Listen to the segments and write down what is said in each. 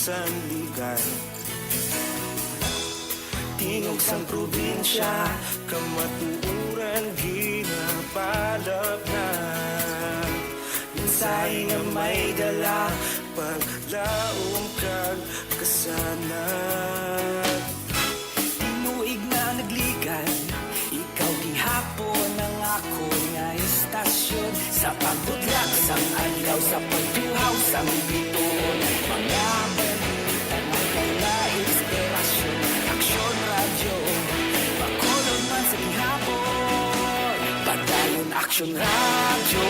sandigan. Tingog sang probinsya, kamatuuran ginapalap na. Minsay nga may dala, paglaom kag kasanag. Tinuig na nagligan, ikaw gihapon ang ako nga istasyon. Sa pagbutlak sang adlaw, sa pagtuhaw sang bituon, mga balita na kaya inspirasyon. Aksyon radyo, bakulod man sa gihapon. Padayon aksyon radyo,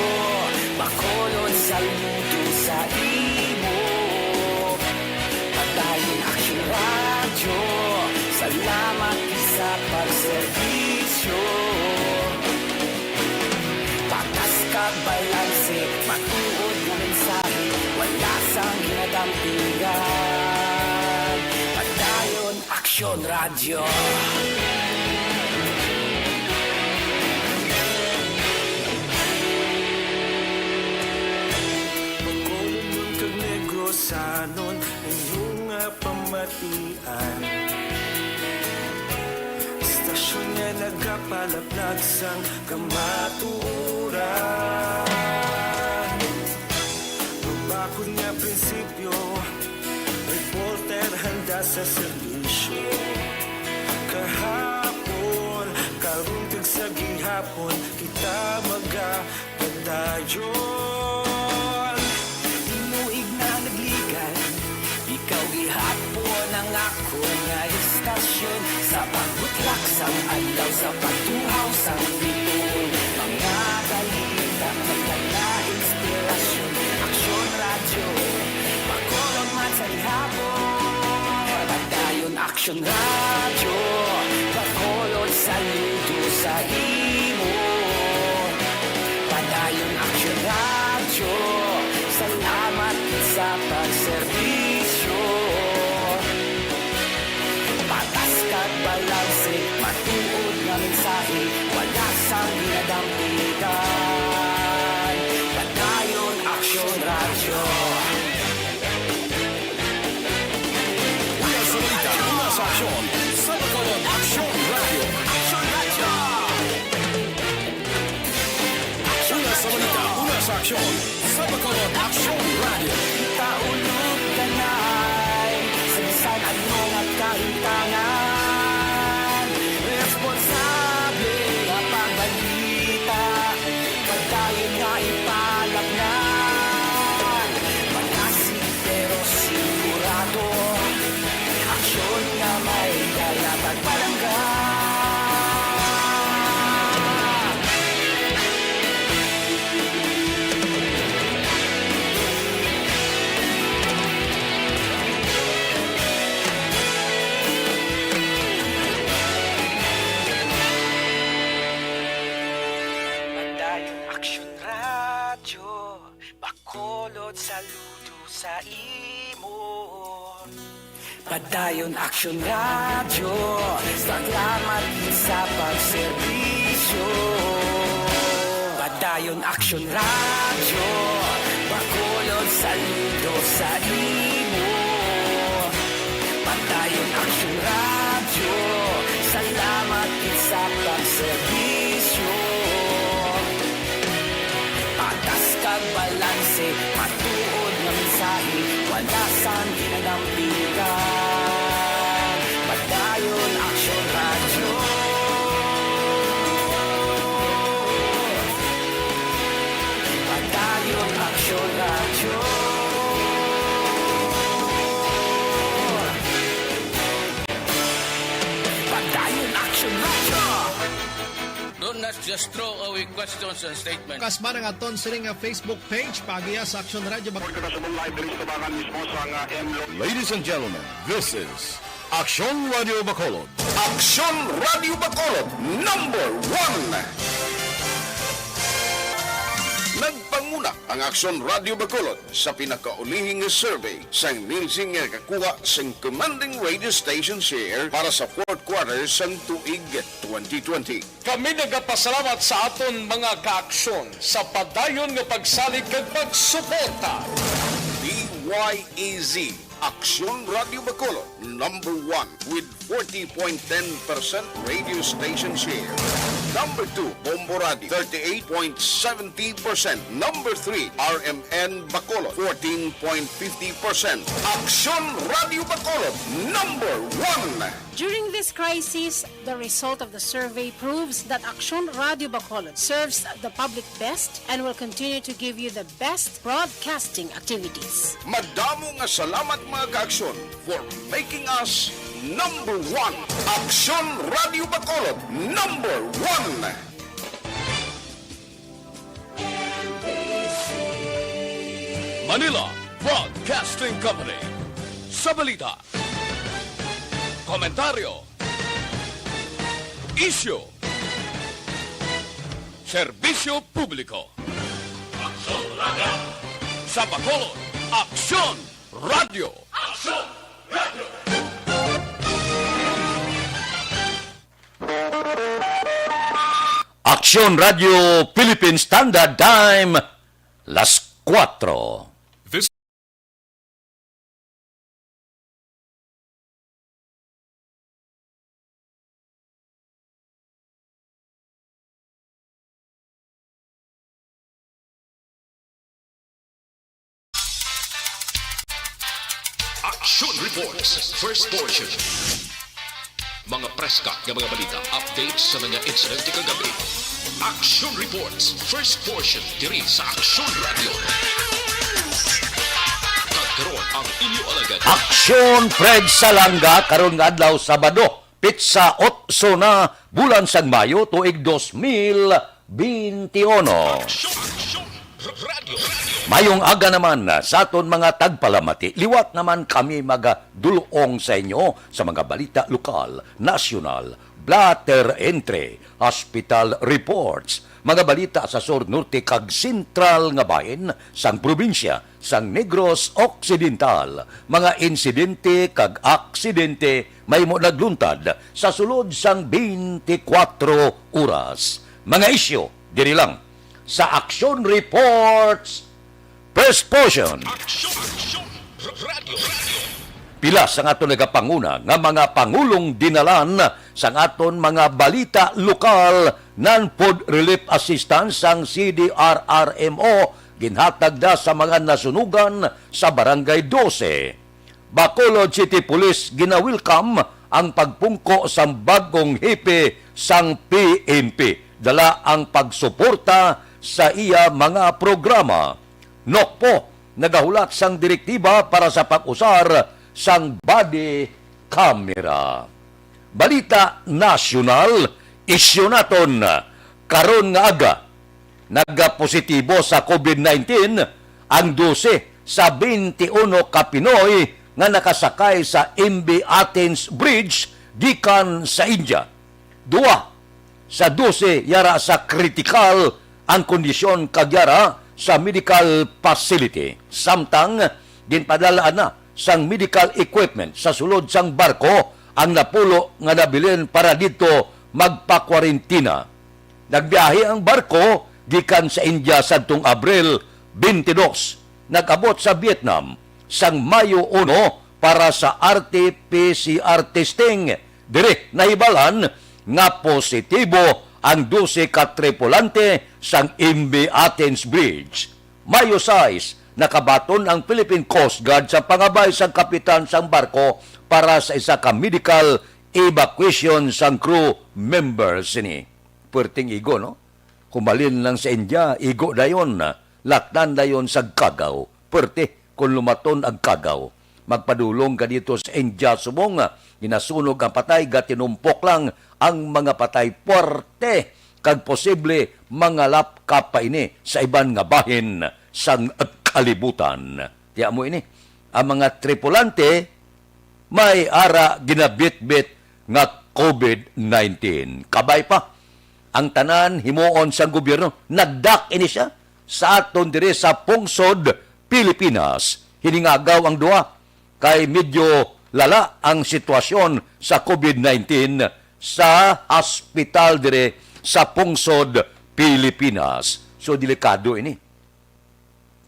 bakulod sa luto sa imo. Padayon aksyon radyo, salamat sa pagserbisyo. Patas kag balanse, matuod na mensahe, wala sang ginadampingan. Padayon aksyon radyo. Bakulod nun kag negosanon, inyong nga pamatian. Istasyon nga nagapalaplag sang kamaturan. Mabakod nga prinsipyo, reporter handa sa serbisyo. Kahapon, karungtag sa gihapon, kita magapadayon. Tinuig na nagligan, ikaw gihapon ang ako nga istasyon. Sa pagbutlak sang adlaw, sa pagtuhaw sang bituon, mga balita na inspirasyon. Aksyon radyo, bakulod man sa gihapon. Padayon aksyon radyo, bakulod sa luto sa imo. Padayon aksyon radyo, salamat sa pagserbisyo. Patas kag balanse, matuod nga mensahe, wala sang ginadampitan. Padayon aksyon radyo. Una sa balita, una sa aksyon, sa Bacolod Aksyon Radio. Aksyon radyo! Una sa balita, una sa aksyon, sa Bacolod Aksyon Radio. Taulog kanay, sinisan at mga kaintangan. Responsable nga pagbalita, pagdayon nga ipalagnan. Manasig pero sigurado, aksyon nga may dala pagpalanggan. Padayon aksyon radyo, bakulod saludo sa imo. Padayon aksyon radyo, salamat sa pagserbisyo. Padayon aksyon radyo, bakulod saludo sa imo. Padayon aksyon radyo, salamat sa pagserbisyo. Patas kag balanse, matuod nga mensahe, wala sang ginadampingan. Padayon aksyon radyo. Padayon aksyon radyo. Padayon aksyon radyo. Do not just throw away questions and statements. Kasma ng aton sining nga Facebook page pagiya sa Aksyon Radio. Ladies and gentlemen, this is Aksyon Radio Bacolod. Aksyon Radio Bacolod, #1. Nagpanguna ang Aksyon Radio Bacolod sa pinakaulihing survey sa nilsing nga kakuha sa commanding radio station share para sa fourth quarter sa tuig 2020. Kami nagapasalamat sa aton mga kaaksyon sa padayon nga pagsalig kag pagsuporta. DYEZ, Aksyon Radio Bacolod, number 1 with 40.10% radio station share. Number 2, Bombo Radio, 38.70%. Number 3, RMN Bacolod, 14.50%. Aksyon Radio Bacolod, number 1. During this crisis, the result of the survey proves that Aksyon Radio Bacolod serves the public best and will continue to give you the best broadcasting activities. Madamo nga salamat mga ka-aksyon for making us number 1. Aksyon Radio Bacolod, number 1. Manila Broadcasting Company. Sa balita, komentaryo, isyu, serbisyo publiko. Aksyon Radio. Sa Bacolod, Aksyon Radio. Aksyon Radio. Aksyon Radio Philippine Standard Time, las 4. Aksyon Reports, first portion. Mga preska ng mga balita, updates sa mga insidente kagabi. Aksyon Reports, first portion, diri sa Aksyon Radio. Kagkaroon ang inyo alagad. Aksyon Fred Salanga karon nga adlaw Sabado, pitsa 8 na bulan sang Mayo tuig 2021. Aksyon Radio. Mayong aga naman sa aton mga tagpalamati. Liwat naman kami magadulong sa inyo sa mga balita lokal, nasyonal, blatter entry, hospital reports, mga balita sa Sur Norte kag Sentral nga bahin sang probinsya sang Negros Occidental, mga insidente kag aksidente may mo nagluntad sa sulod sang 24 oras. Mga isyo diri lang sa Aksyon Reports First Portion. Aksyon Radio. Pila sa aton nagapanguna nga mga pangulong dinalan sa aton mga balita lokal non-food relief assistance sang CDRRMO ginhatag da sa mga nasunugan sa Barangay 12. Bacolod City Police ginawilkam ang pagpungko sa bagong hipe sang PNP. Dala ang pagsuporta sa iya mga programa. Nokpo, nagahulat sang direktiba para sa pag-usar sang body camera. Balita nasyonal, isyu naton karon nga aga. Nagapositibo sa COVID-19 ang 12 sa 21 ka Pinoy nga nakasakay sa MB Athens Bridge gikan sa India. 2 sa 12 yara sa critical ang kondisyon kagyara sa medical facility. Samtang ginpadalaan na sang medical equipment sa sulod sang barko ang napulo nga nabilin para dito magpa-kwarentina. Nagbiyahe ang barko gikan sa India sadtong Abril 22. Nag-abot sa Vietnam sang Mayo 1 para sa RT-PCR testing. Dire nahibalan nga positibo ang 12 ka tripulante sang MB Athens Bridge. Mayo 6, nakabaton ang Philippine Coast Guard sa pangabay sang kapitan sang barko para sa isa ka medical evacuation sang crew members ni. Perting igo, no? Kumalin lang sa India, igo dayon, latnan dayon sa Kagaw. Perte, kung lumaton ang Kagaw. Magpadulong ka dito sa India subong, ginasunog ang patay, gatinumpok lang ang mga patay porte kag posible mga lapkap pa ini sa iban nga bahin sang kalibutan. Tiya mo ini, ang mga tripulante may ara ginabit-bit nga COVID-19. Kabay pa, ang tanan himuon sang gobyerno, nagdak ini siya sa aton dire sa pungsod Pilipinas. Hiningagaw ang duwa kay medyo lala ang sitwasyon sa COVID-19 sa hospital dire sa pungsod Pilipinas. So delikado ini.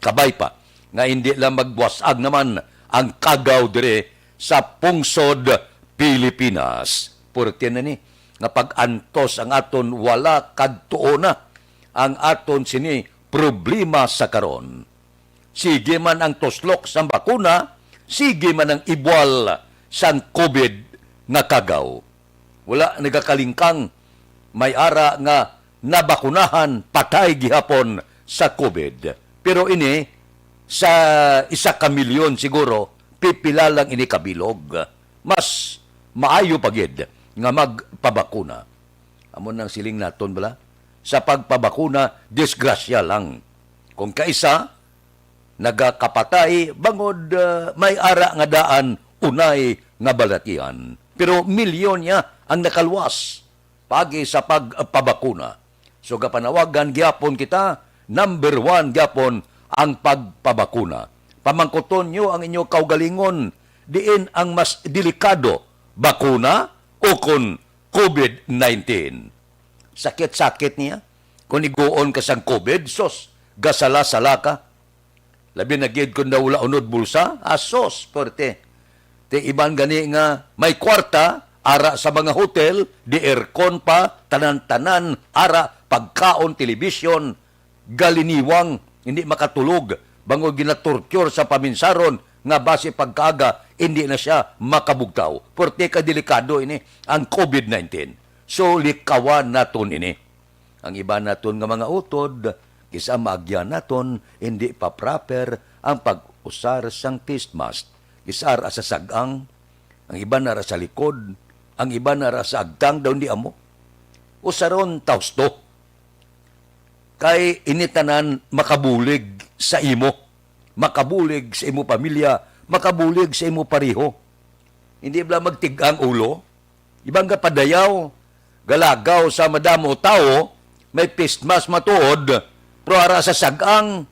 Kabay pa nga hindi lang magbuwasag naman ang kagaw dire sa pungsod Pilipinas. Purti na ni, nga pag-antos ang aton wala kadtuo na ang aton sini problema sa karon. Sige man ang tuslok sa bakuna, sige man ang ibwal sa COVID nga kagaw. Wala nagakalingkang may ara nga nabakunahan patay gihapon sa COVID. Pero ini, sa 1 kamilyon siguro, pipila lang ini kabilog. Mas maayo pagid nga magpabakuna. Amon nang siling naton bala? Sa pagpabakuna, disgrasya lang. Kung kaisa, nagakapatay, bangod may ara nga daan, unay nga balatian. Pero milyon niya ang nakalwas pagi sa pagpabakuna. So kapanawagan gyapon kita, number 1 gyapon ang pagpabakuna. Pamangkuton nyo ang inyo kaugalingon, diin ang mas delikado, bakuna o kon COVID-19. Sakit-sakit niya. Kung iguon ka sang COVID, sos, gasala-sala ka. Labi na gid kung daw wala unod bulsa, asos, porte. Te iban gani nga may kwarta, ara sa mga hotel, di aircon pa, tanan-tanan, ara, pagkaon, telebisyon, galiniwang, hindi makatulog, bango ginatorture sa paminsaron, nga base pagkaga, hindi na siya makabugtaw. Porte ka delikado ini, ang COVID-19. So, likawan naton ini. Ang iba naton nga mga utod, kisa maagyan naton, hindi pa proper ang pag-usar sang face mask. Isar sa sagang, ang iba na sa likod, ang iba na sa agtang daw hindi amo. Usaron tausto. Kay initanan makabulig sa imo. Makabulig sa imo pamilya, makabulig sa imo pariho. Hindi ba magtigang ulo? Ibang padayaw, galagaw sa madamo tao, may pistmas matuod, pero ara sa sagang,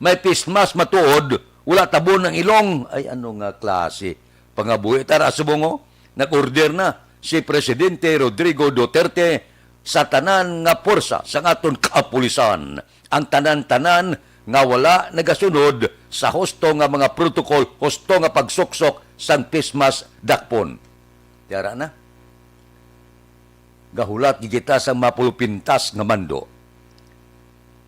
may pistmas matuod, wala tabon ng ilong. Ay, ano nga klase? Pangabuhi, tara subongo, nag-order na si Presidente Rodrigo Duterte sa tanan nga porsa sa aton kaapulisan. Ang tanan-tanan nga wala nagasunod sa husto nga mga protokol, husto nga pagsuksok sang pismas dakpon. Tiyara na. Gahulat gigita sa mapulupintas nga mando.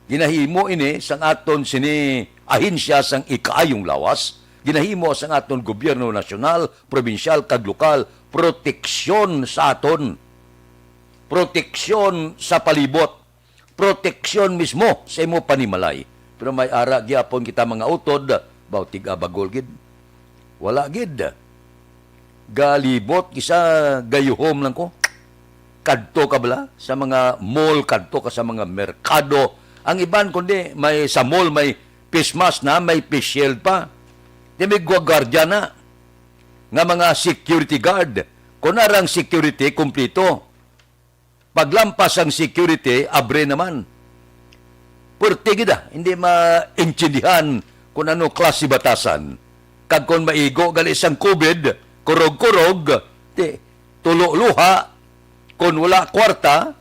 Ginahimo ini sang aton sini ahinsya sang ikaayong lawas, ginahimo sang aton gobyerno nasyonal, probinsyal, kag lokal, proteksyon sa aton. Proteksyon sa palibot. Proteksyon mismo sa imo panimalay. Pero may ara gyapon kita mga utod, bautig abagol gid. Wala gid. Galibot kisa gayuhom lang ko. Kadto ka bala sa mga mall, kadto ka sa mga merkado. Ang iban kundi may sa mall may face mask na, may face shield pa. Di may guardia na. Nga mga security guard. Kung narang security, kumplito. Paglampas ang security, abre naman. Purti gida, hindi maintindihan kung ano klase batasan. Kag kung maigo gali isang COVID, kurog-kurog, tulo-luha, kung wala kwarta,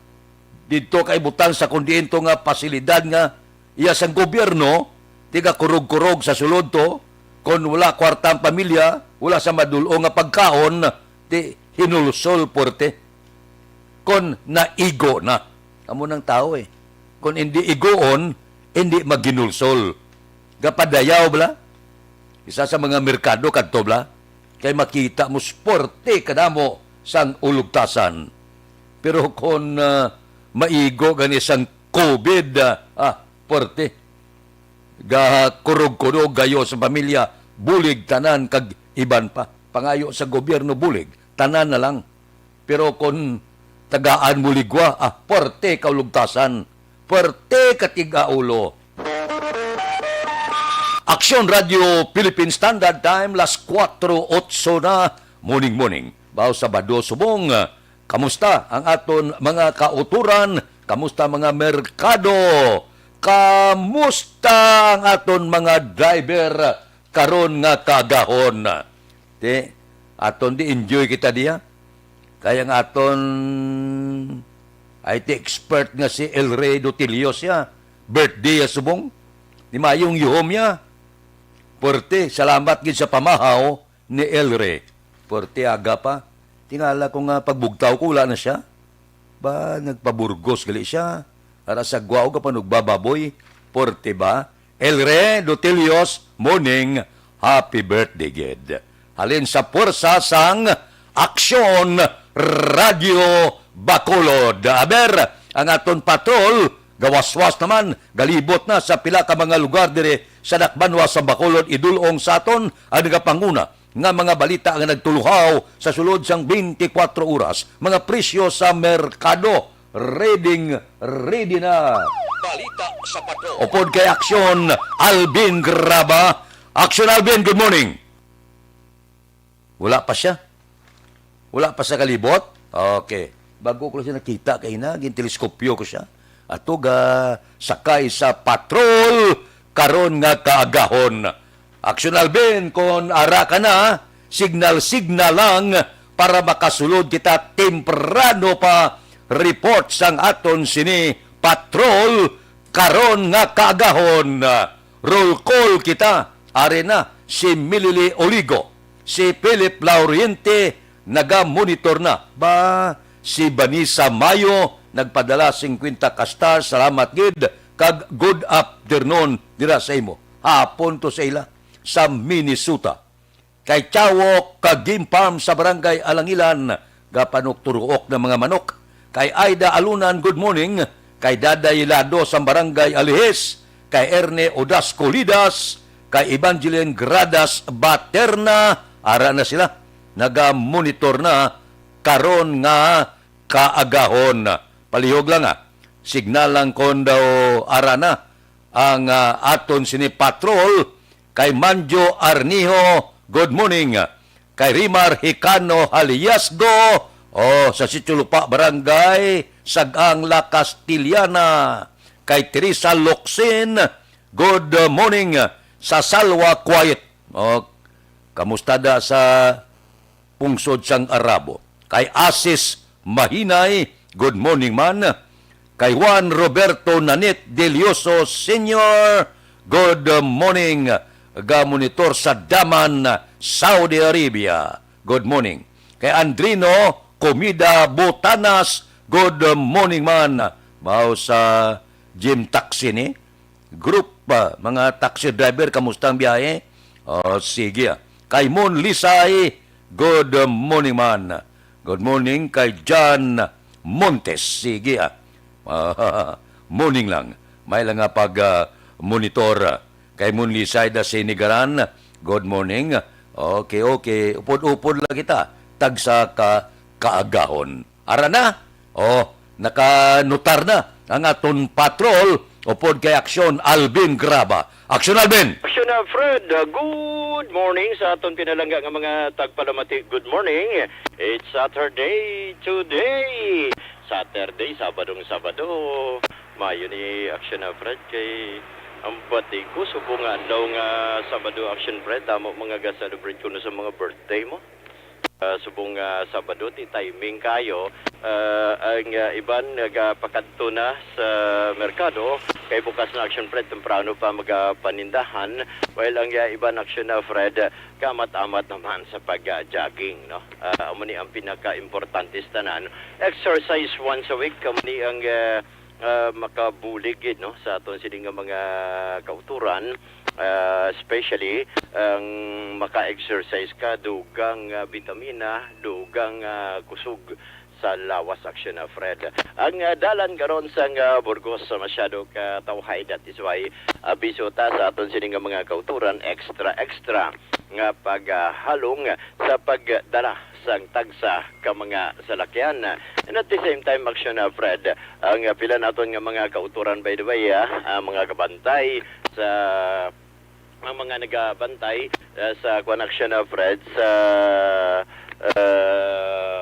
dito kay butang sa kundiento nga pasilidad nga iya sang gobyerno, tiga kurog-kurog sa sulod to, kung wala kwarta ang pamilya, wala sa madulo nga pagkaon, hinulsol porte. Kung naigo na. Amo ng tao eh. Kung hindi igoon, hindi maginulsol. Gapadayaw bala. Isa sa mga merkado kadto bala. Kay makita mo sporte kadamo sang ulugtasan. Pero kung maigo gani sang COVID, porte. Kurog-kurog gayo sa pamilya, bulig tanan kag iban pa. Pangayo sa gobyerno bulig, tanan na lang. Pero kung tagaan mo ligwa, porte kaulugtasan, porte katigaulo. Aksyon Radio Philippine Standard Time, las 4:08 na, morning. Baw Sabado subong, kamusta ang aton mga kauturan? Kamusta mga merkado? Kamusta ang aton mga driver karon nga kagahon? Aton di enjoy kita diya. Kaya nga aton IT expert nga si El Rey Dutilios ya. Birthday ya subong. Di mayong yuhom ya. Porte, salamat gid sa pamahaw ni Elre. Porte, aga pa. Tingala ko nga pagbugtaw ko, wala na siya. Ba, nagpaburgos gali siya. Ara sa guwaw ka pa nagbababoy. Porte ba? Elre Dotilios, morning. Happy birthday, gid. Halin sa pwersa sang Aksyon Radio Bacolod. Aber, ang aton patrol, gawaswas naman, galibot na sa pila ka mga lugar dire sa Dakbanwa sa Bacolod, idulong sa aton ang nagapanguna nga mga balita nga nagtuluhaw sa sulod sang 24 oras. Mga presyo sa merkado, ready na. Balita sa patrol. Upod kay Aksyon, Alvin Graba. Aksyon, Alvin, good morning. Wala pa siya? Wala pa sa kalibot? Okay. Bago ko siya nakita kay na, ginteleskopyo ko siya. Ato ga sakay sa patrol karon nga kaagahon. Aksyon, Alvin, kung ara ka na, signal lang para makasulod kita temprano pa report sang aton sini patrol karon nga kaagahon. Roll call kita. Are na si Millie Oligo, si Philip Lauriente naga-monitor na. Ba si Vanessa Mayo nagpadala 50 kastar. Salamat gid kag good afternoon dira sa imo. Hapon to sa ila sa Minnesota. Kay Chawok kag Game Farm sa Barangay Alangilan gapanok turuok ng mga manok. Kay Aida Alunan, good morning. Kay Daday Lado sa Barangay Alihes. Kay Erne Odasco Lidas. Kay Evangeline Gradas Baterna. Ara na sila. Naga-monitor na karon nga kaagahon. Palihog lang signal lang kon daw ara na ang aton sini patrol. Kay Manjo Arnijo, good morning. Kay Rimar Hicano Haliasgo, sa Sitio Lupa Barangay Sagang La Castiliana. Kay Teresa Loksin, good morning. Sa Salwa Quiet, kamusta da sa pungsod sang Arabo. Kay Asis Mahinay, good morning man. Kay Juan Roberto Nanit Delioso Sr., good morning. Ga-monitor sa Daman, Saudi Arabia. Good morning. Kay Andrino Comida Botanas, good morning man. Mao sa Jim Taxi ni. Group mga taxi driver, kamusta ang biyahe? Sige. Kay Mon Lisay, good morning man. Good morning kay John Montes. Sige morning lang. May lang nga pag-monitor. Kay Mon Lisay da Sinigaran, good morning. Okay. Upod-upod lang kita. Tagsa ka kaagahon. Ara na? Nakanotar na ang aton patrol. Upod kay Aksyon, Alvin Graba. Aksyon, Alvin! Aksyon na, Fred. Good morning sa aton pinalangga nga mga tagpalamati. Good morning. It's Saturday today. Saturday, Sabado. Mayo ni Aksyon na, Fred. Kay ang bati ko, subungan daw nga Sabado, Aksyon, Fred. Tamo mga ga-celebrate ko na sa mga birthday mo. Subong Sabado, ti timing kayo. Ang iban nagapakadto na sa merkado. Kay bukas na Aksyon, Fred, temprano pa magapanindahan. While ang iban Aksyon na, Fred, kamat-amat naman sa pag-jogging. No? Amuni ang pinaka-importante tanan. Exercise once a week. Amuni ang makabulig no? Sa aton sining mga kauturan. Especially ang maka-exercise ka, dugang vitamina, dugang kusog sa lawas Aksyon na, Fred. Ang dalan karon sang Burgos masyado ka tawhay, that is why abiso ta sa aton sining mga kauturan extra nga paghalong sa pagdala sang tagsa ka mga salakyan. And at the same time, Aksyon na, Fred, ang pila naton nga mga kauturan, by the way, mga kabantay sa mga nagabantay sa Aksyon na, Fred, sa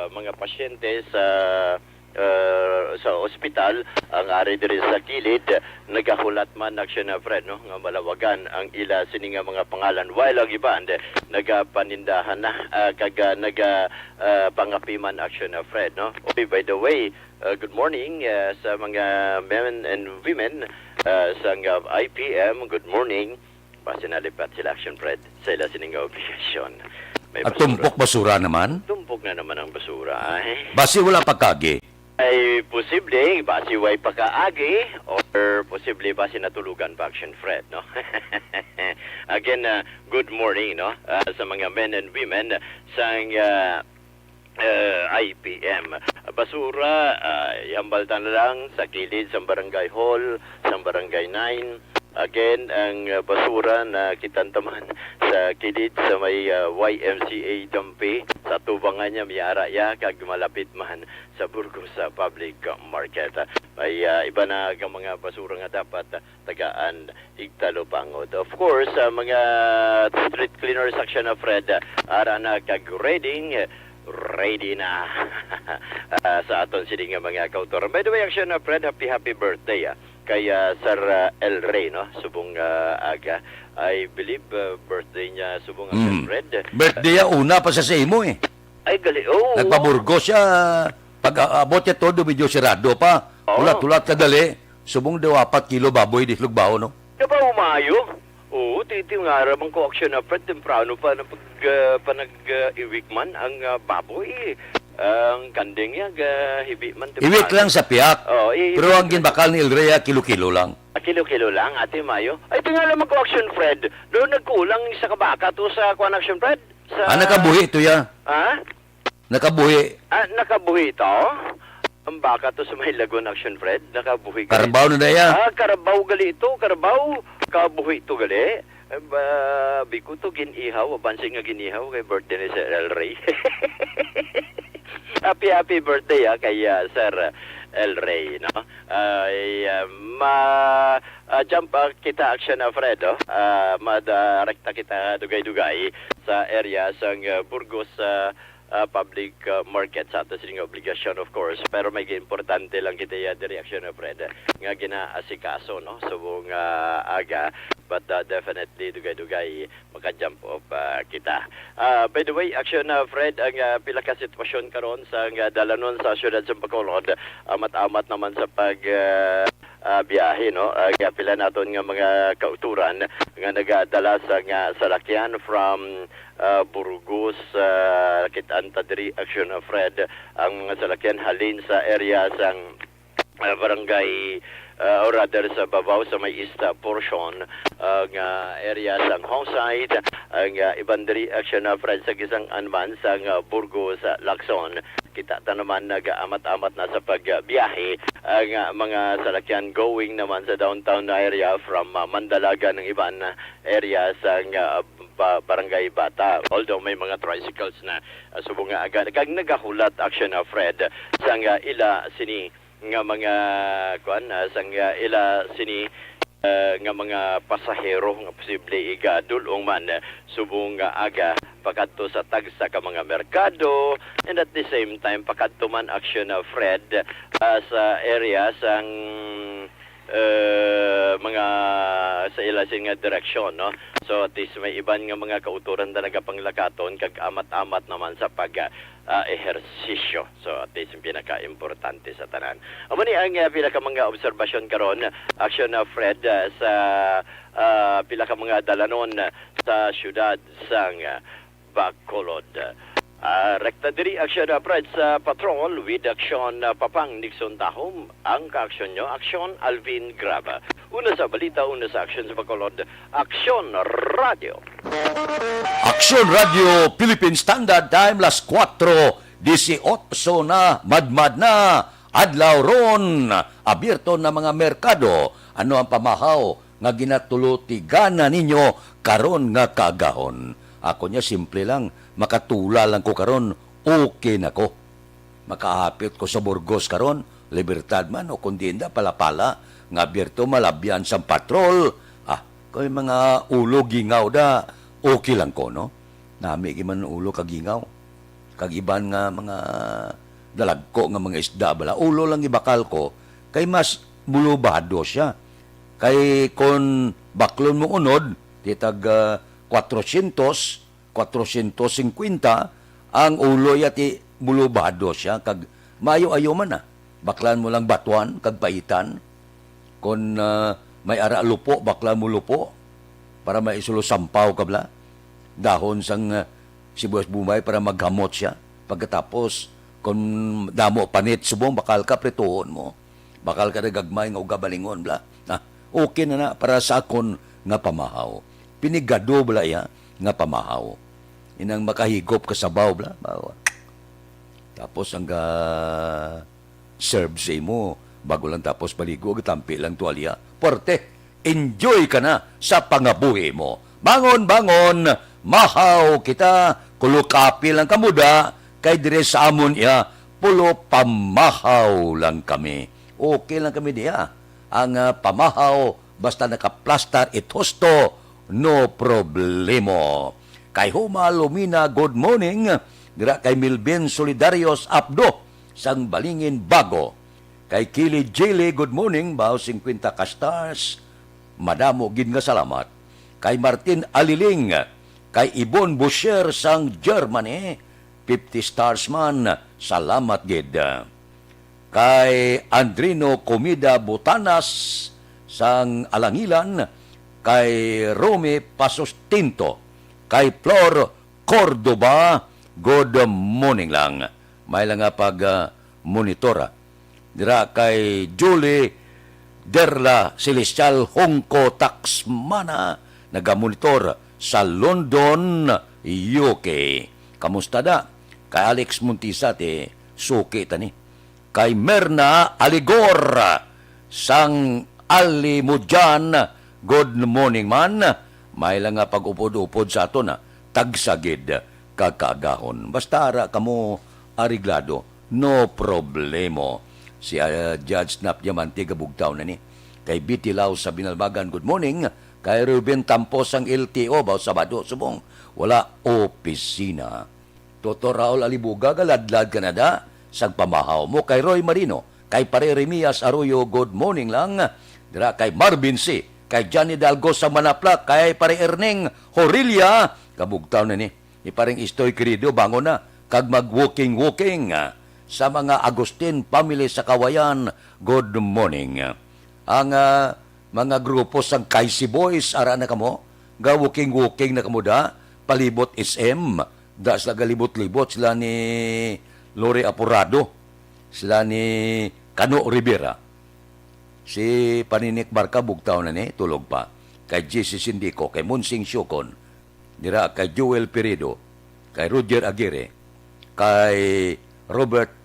mga pasyente sa ospital, ang ari diri sa kilid, nagahulat man Aksyon na, Fred, no? Nga malawagan ang ila sini nga mga pangalan. While ang iba, nagapanindahan na, pangapiman Aksyon na, Fred, no? Okay, by the way, good morning sa mga men and women sa IPM, good morning. Base nalipat sila Action Fred sa ila sining obligasyon. May At tumpok basura naman. Tumpok na naman ang basura. Ay. Basi wala pagkagi. Ay posible base way pagkaagi or posible base natulugan pa Action Fred, no? Again, good morning, no? Sa mga men and women sang IPM. Basura, yambaltan lang sa kilid sa Barangay Hall, sa Barangay 9. Again, ang basura na kitantaman sa kilid sa may YMCA Dampi, sa tubangan niya miyara ya kag malapit man sa Burgos sa public market. May iba na ang mga basura nga dapat tagaan igtalo pangod. Of course, mga street cleaners action na Fred, ara na kag ready na sa aton sini nga mga kautor. By the way, action na Fred, happy birthday kay Sir El Rey, no? Subong aga. I believe birthday niya subong action Fred. Birthday una pa sa imo eh. Ay gali. Oh. Nagpaburgos siya. Pag abot niya todo, medyo sirado pa. Tulat-tulat kadali. Subong daw 4 kilo baboy di lugbaw, no? Diba umayo? Oo, titiw nga ramang ko action na Fred. Temprano pa na panag-iwik man ang baboy. Ang kanding niya, hibi man. Iwik lang sa piyak. Oh, Pero ang ginbakal ni El Rey, kilo-kilo lang. Kilo-kilo lang, Ate Mayo. Ay, tingnan naman ko action Fred. Doon nagkulang sa kabaka to sa kuan action Fred. Sa... Nakabuhi ito ya. Ha? Nakabuhi. Nakabuhi ito? Ang baka to sa may lagon action Fred. Nakabuhi gali. Karabaw na ya. Karabaw gali ito. Karabaw. Kabuhi ito gali. Biko to ginihaw. Abansing nga ginihaw kay birthday ni Sir El Rey. Happy birthday kay Sir El Rey, no? Jump kita action na Fred, madarekta kita dugay-dugay sa area sang Burgos public market sa ato sining obligasyon, of course, pero may importante lang kita the reaction na Fred nga ginaasikaso, no? Subong aga, but definitely dugay-dugay maka-jump off kita. By the way, action na Fred, ang pila ka sitwasyon karon sa dalanon sa syudad sa Bacolod, amat-amat naman sa pag biyahe, no? Pila naton nga mga kauturan nga nagadala sa salakyan from Burgos, kitanta diri action na Fred, ang mga salakyan halin sa area sang barangay or rather sa babaw sa may east portion ng area sang homesite, ang ibang diri action na Fred sa gisang anman sang Burgos, Lacson. Kita ta naman nag-amat-amat na sa pagbiyahe ang mga salakyan going naman sa downtown area from Mandalaga ng ibang area sang Barangay Bata. Although may mga tricycles na subong nga agad kag nagahulat action na Fred sang ila sini nga mga kuan sang ila sini nga mga pasahero nga posible igadulong man subong nga aga pakadto sa tagsa ka mga merkado, and at the same time pakadto man action na Fred sa area sang mga sa ilasin nga direksyon, no? So at least may iban nga mga kauturan na nagapanglakaton kag amat-amat naman sa pag ehersisyo. So at least yung pinaka-importante sa tanan. Amo ni ang pila ka mga obserbasyon karon action na Fred sa pila ka mga dalanon sa syudad sang Bacolod. Rekta diri aksyon na Fred sa patrol with aksyon Papang Nixon Tahom. Ang ka-aksyon nyo, aksyon Alvin Graba. Una sa balita, una sa aksyon sa Bacolod, Aksyon Radio. Aksyon Radio Philippine Standard Time, las 4:18 na, madmad na, adlaw ron, abierto na mga merkado. Ano ang pamahaw nga ginatulutiganan ninyo karon nga kagahon? Ako niya simple lang, makatula lang ko karon, okay na ko. Makahapit ko sa Burgos karon, Libertad man o kundi hindi palapala, nga abierto malabyan sa patrol. Kay mga ulo gingaw da, okay lang ko, no? Nami man ulo kagingaw. Kagiban nga mga dalagko nga mga isda bala. Ulo lang ibakal ko, kay mas bulubado siya. Kay kon baklon mo unod, titag 400, 450, ang ulo yati bulubado siya. Kag mayo-ayo man na. Baklan mo lang batuan, kag paitan. Kon may ara lupo, baklan mo lupo. para maisulo sampaw ka bla. Dahon sang sibuyas bumay para maghamot siya. Pagkatapos, kung damo panit subong, bakal ka prituhon mo. Bakal ka nagagmay nga ugabalingon bla. Okay na para sa akon nga pamahaw. Pinigado bla ya nga pamahaw. Inang makahigop ka sa baw bla. Bawa. Tapos ang serve sa mo, bago lang tapos baligo, tampi lang tuwalya. Porte, enjoy ka na sa pangabuhi mo. Bangon, bangon, mahaw kita, kulukapi lang kamuda, kay dire sa amon iya, pulo pamahaw lang kami. Okay lang kami diya. Ang pamahaw, basta nakaplastar itosto, no problemo. Kay Huma Lumina, good morning. Dira kay Milben Solidarios Abdo, sang Balingin Bago. Kay Kili Jele, good morning. Bao 50 ka stars. Madamo gid nga salamat. Kay Martin Aliling, kay Ibon Busher sang Germany, 50 stars man. Salamat gid. Kay Andrino Comida Botanas sang Alangilan, kay Rome Pasos Tinto, kay Flor Cordoba, good morning lang. May lang nga pag-monitora. Dira kay Julie Derla Celestial Hongko Taxmana, nagamonitor sa London, UK. Kamusta da? Kay Alex Montisate, suki tani. Kay Merna Aligor, sang Alimudjan, good morning man. May lang nga pag-upod-upod sa ato na tagsagid kakagahon. Basta ara kamo ariglado, no problemo. Si Judge Snap Diamante gabugtaw na ni. Kay Biti Lau sa Binalbagan, good morning. Kay Ruben Tampos ang LTO, baw Sabado, subong wala opisina. Toto Raul Alibuga, galadlad ka na da, sagpamahaw mo. Kay Roy Marino, kay Pare Remias Arroyo, good morning lang. Dira kay Marvin C, kay Johnny Dalgo sa Manapla, kay Pare Erneng Horilia, kabugtaw na ni. Iparing istoy querido, bangon na, kag mag-walking-walking. Sa mga Agustin family sa Kawayan, good morning. Ang mga grupo sang Kaisi Boys, ara na kamo, ga-walking-walking na kamo da, palibot SM, da sila galibot-libot, sila ni Lori Apurado, sila ni Cano Rivera. Si Paninik Barca, bugtaw na ni, tulog pa. Kay JC Sindico, kay Munsing Syokon, dira kay Joel Peredo, kay Roger Aguirre, kay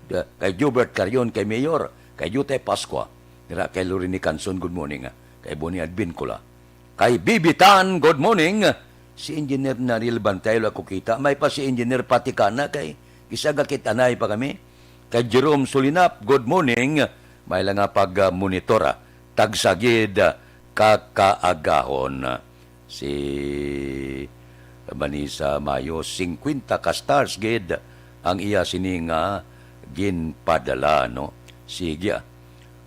kay Jubert Carion, kay Mayor, kay Yute Pasqua, dira kay Lorini Canson, good morning, kay Boni Advincula, kay Bibitan, good morning, si Engineer Naril Bantaylo ako kita, may pa si Engineer Patikana, kay Isagakit Anay pa kami, kay Jerome Sulinap, good morning, may lang nga pag-monitora, tagsagid kakaagahon, si Manisa Mayo, 50 ka stars gid ang iya sining ginpadala, no? Sige.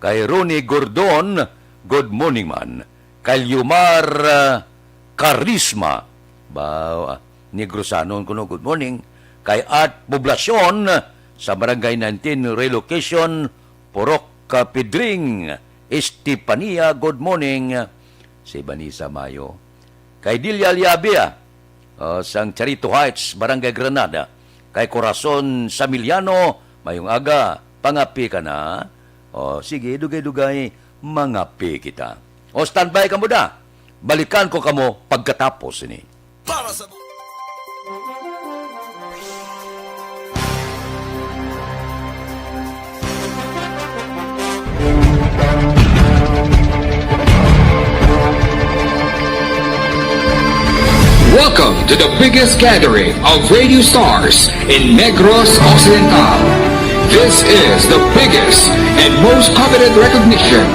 Kay Ronnie Gordon, good morning man. Kay Yumar Karisma, Negrosanon kuno, good morning. Kay Art Poblasyon sa Barangay 19 Relocation, Porok Kapidring, Estepania, good morning. Si Banisa Mayo. Kay Dilia Liabia, sang Charito Heights, Barangay Granada. Kay Corazon Samiliano, mayong aga, pangapi ka na. O sige, dugay-dugay, mangapi kita. O standby ka mo da. Balikan ko kamo pagkatapos ini. Para sa Welcome to the biggest gathering of radio stars in Negros Occidental. This is the biggest and most coveted recognition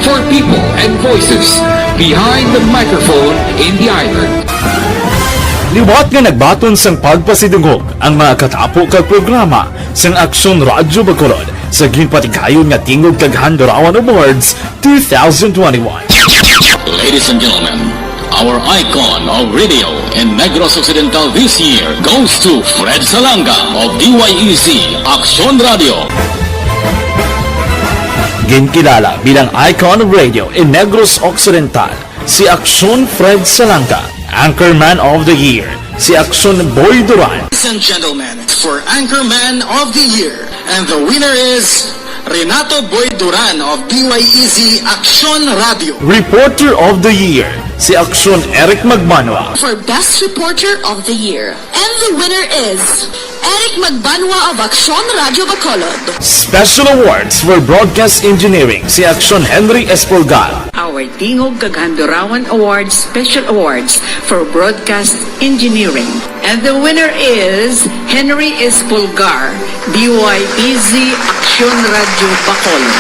for people and voices behind the microphone in the island. Liwat nga nagbaton sang pagpasidungog ang mga katapo kag programa sang Aksyon Radyo Bacolod sa ginpatigayon nga Tingog kag Handurawan Awards 2021. Ladies and gentlemen, our icon of radio in Negros Occidental this year goes to Fred Salanga of DYEC Aksyon Radio. Ginkilala bilang icon of radio in Negros Occidental si Aksyon Fred Salanga. Anchorman of the Year, si Aksyon Boy Duran. Ladies and gentlemen, for Anchorman of the Year, and the winner is Renato Boy Duran of DYEZ Aksyon Radio. Reporter of the Year, si Aksyon Eric Magmanwa. For Best Reporter of the Year, and the winner is Eric Magbanwa of Aksyon Radio Bacolod. Special Awards for Broadcast Engineering, si Aksyon Henry Espolgar. Our Tingog Kaghandurawan Awards Special Awards for Broadcast Engineering. And the winner is Henry Espolgar, DYEZ Aksyon Radio Bacolod.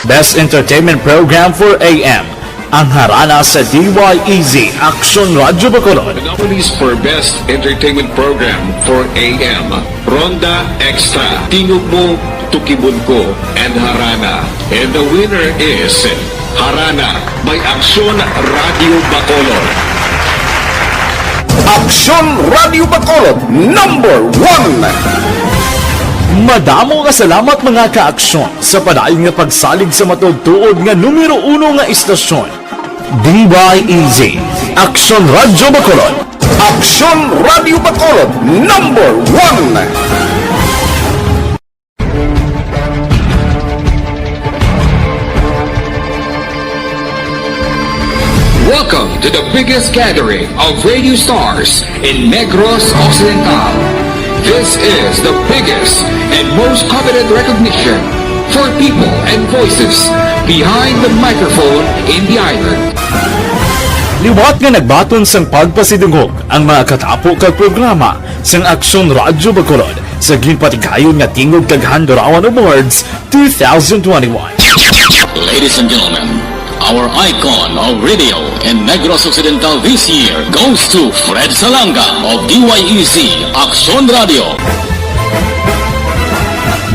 Best Entertainment Program for AM, ang harana sa DYEZ Aksyon Radio Bacolod. The nominees for Best Entertainment Program for AM, Ronda Extra, Tingog Mo, Tukibon Ko, and Harana. And the winner is Harana by Aksyon Radio Bacolod. Aksyon Radio Bacolod number 1. Madamo nga salamat mga ka-aksyon sa padayon nga pagsalig sa matudtuod nga numero 1 nga istasyon. DYEZ Aksyon Radio Bacolod. Aksyon Radio Bacolod number 1. Welcome to the biggest gathering of radio stars in Negros Occidental. This is the biggest and most coveted recognition for people and voices behind the microphone in the island. Liwat nga nagbaton sang pagpasidungog ang mga katapo kag programa sang Aksyon Radio Bacolod sa ginpatigayon nga Tingog Kaghandurawan Awards 2021. Ladies and gentlemen, our icon of radio in Negros Occidental this year goes to Fred Salanga of DYEZ Aksyon Radio.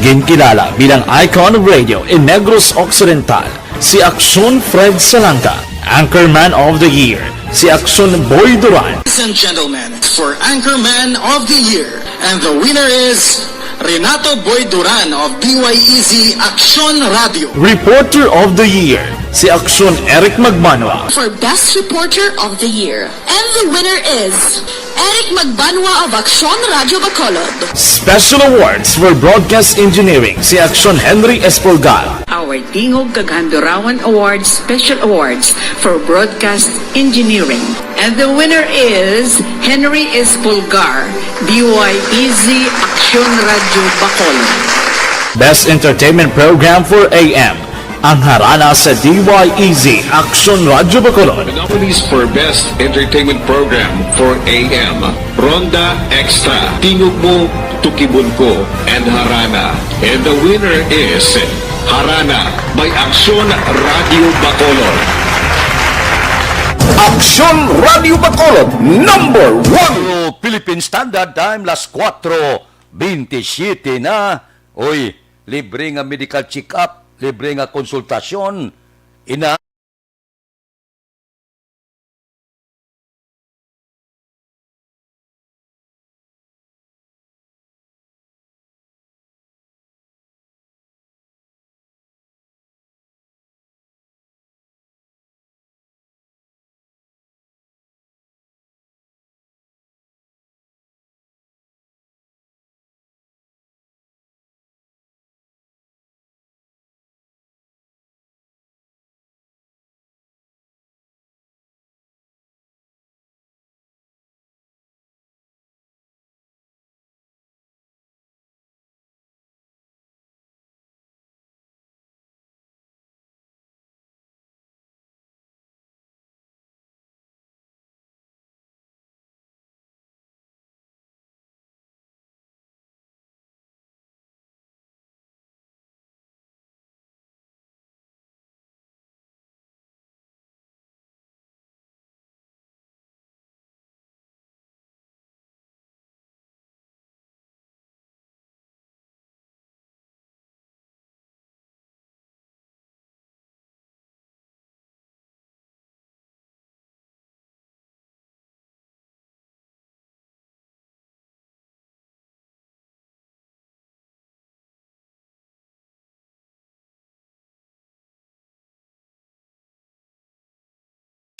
Ginkilala bilang icon of radio in Negros Occidental, si Aksyon Fred Salanga. Anchorman of the Year, si Aksyon Boy Duran. Ladies and gentlemen, for Anchorman of the Year, and the winner is Renato Boy Duran of DYEZ Aksyon Radio. Reporter of the Year, si Aksyon Eric Magmanwa. For Best Reporter of the Year, and the winner is Eric Magbanwa of Aksyon Radio Bacolod. Special Awards for Broadcast Engineering, si Aksyon Henry Espolgar. Our Tingog Kaghandurawan Awards Special Awards for Broadcast Engineering. And the winner is Henry Espolgar, DYEZ Aksyon Radio Bacolod. Best Entertainment Program for AM, ang harana sa DYEZ Aksyon Radio Bacolod. The nominees for Best Entertainment Program for AM, Ronda Extra, Tingog Mo, Tukibon Ko, and Harana. And the winner is Harana by Aksyon Radio Bacolod. Aksyon Radio Bacolod number 1. Philippine Standard Time, las 4:27 na. Oy, libre nga medical check-up, libre nga konsultasyon.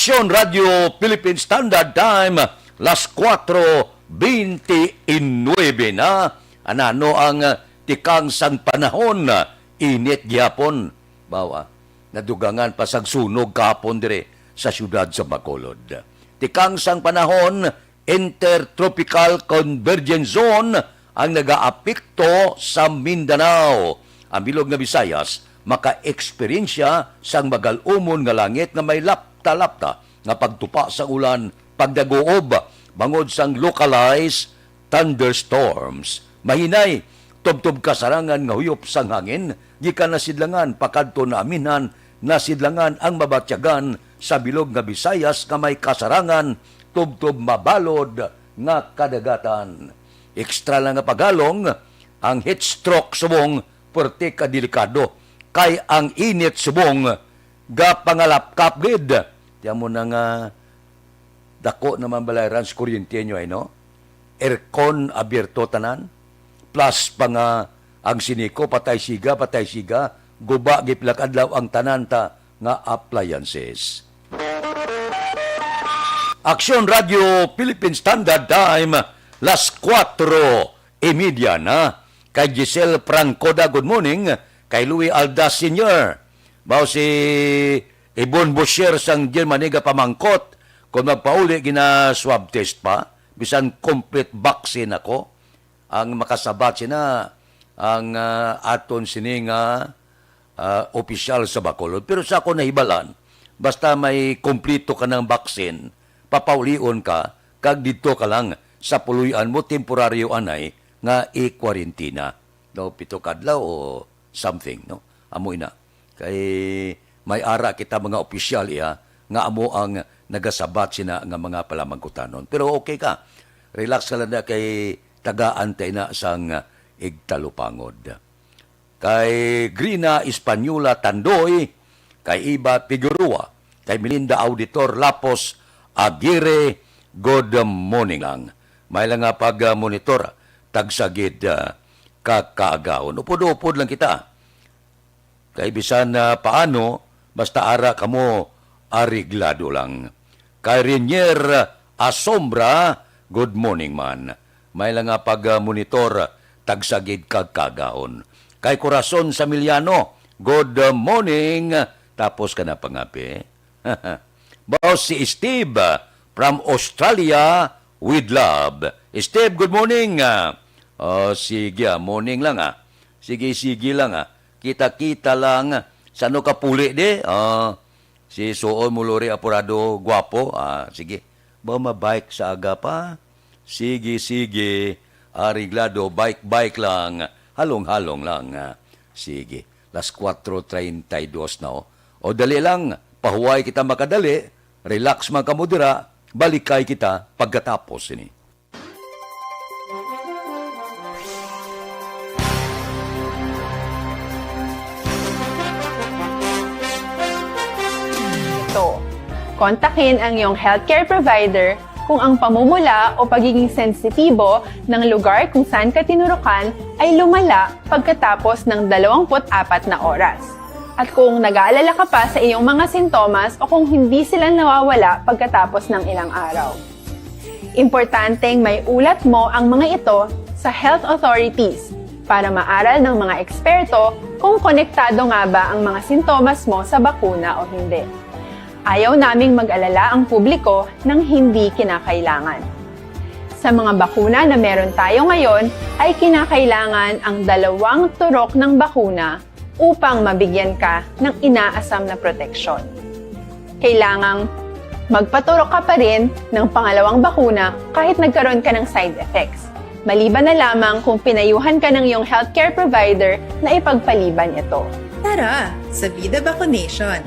Aksyon Radio Philippine Standard Time, las 4:29 na. Anano ang tikang sang panahon, init gyapon. Bawa, nadugangan pa sang sunog kahapon dire sa syudad sa Bacolod. Tikang sang panahon, Intertropical Convergence Zone ang nagaapekto sa Mindanao. Ang bilog nga Visayas maka-eksperyensya sang magalumon nga langit nga may lapta-lapta nga pagtupa sa ulan, pagdaguob, bangod sang localized thunderstorms. Mahinay, tubtob kasarangan nga huyop sang hangin, gikan nasidlangan pakadto na aminhan, nasidlangan ang mabatyagan sa bilog nga Visayas nga may kasarangan, tubtob mabalod nga kadagatan. Ekstra lang nga pagalong, ang heat stroke subong perti ka delikado, kay ang init subong ga pangalapkap gid. Tiyan mo na nga dako naman balayran sa kuryente nyo ay no? Aircon abierto tanan, plus pa nga ang siniko patay siga, guba giplak adlaw ang tananta nga appliances. Aksyon Radio Philippine Standard Time, las 4:30 na. Kay Giselle Francoda, good morning. Kay Louis Aldas Sr. Bao si Ibon Bosher sang Germaniga pamangkot, kung magpauli gina swab test pa, bisan complete vaccine ako, ang makasabat sina ang aton sining opisyal sa Bacolod. Pero sa ako nahibalan, basta may kompleto ka ng vaccine, papaulion ka, kag dito ka lang sa puluyan mo, temporaryo anay, nga i-quarantina. No, 7 kadlaw o something, no? Amoy na. Kay may ara kita mga opisyal nga amo ang nagasabat sina nga mga palamangkutanon. Pero okay ka. Relax ka lang na kay taga-antay na sang igtalupangod. Kay Grina Espanyola Tandoy, kay Iba Figueroa, kay Melinda Auditor Lapos Aguirre, good morning lang. May lang nga pag-monitor, tagsagid kakaagaon. Upod-upod lang kita. Kay bisan paano, basta ara kamo ariglado lang. Kay Renier Asombra, good morning man. May lang nga pag-monitor, tagsagid kakaagaon. Kay Corazon Samiliano, good morning. Tapos ka na pangapi. Boss si Steve from Australia with love. Steve, good morning. Sige, morning lang Sige lang Kita-kita lang. Sano ka puli de? Si Suon Mulori Apurado, guwapo. Sige. Ba mabike sa aga pa? Sige. Ariglado, bike lang. Halong-halong lang. Sige. Las 4:32 na O dali lang. Pahuway kita makadali. Relax man kamudira. Balikay kita pagkatapos ini. Kontakin ang iyong healthcare provider kung ang pamumula o pagiging sensitibo ng lugar kung saan ka tinurukan ay lumala pagkatapos ng 24 na oras. At kung nag-aalala ka pa sa iyong mga sintomas o kung hindi sila nawawala pagkatapos ng ilang araw. Importanteng may ulat mo ang mga ito sa health authorities para maaral ng mga eksperto kung konektado nga ba ang mga sintomas mo sa bakuna o hindi. Ayaw naming mag-alala ang publiko ng hindi kinakailangan. Sa mga bakuna na meron tayo ngayon, ay kinakailangan ang 2 turok ng bakuna upang mabigyan ka ng inaasam na proteksyon. Kailangang magpaturok ka pa rin ng pangalawang bakuna kahit nagkaroon ka ng side effects. Maliban na lamang kung pinayuhan ka ng iyong healthcare provider na ipagpaliban ito. Tara, sa Vida Vaccination!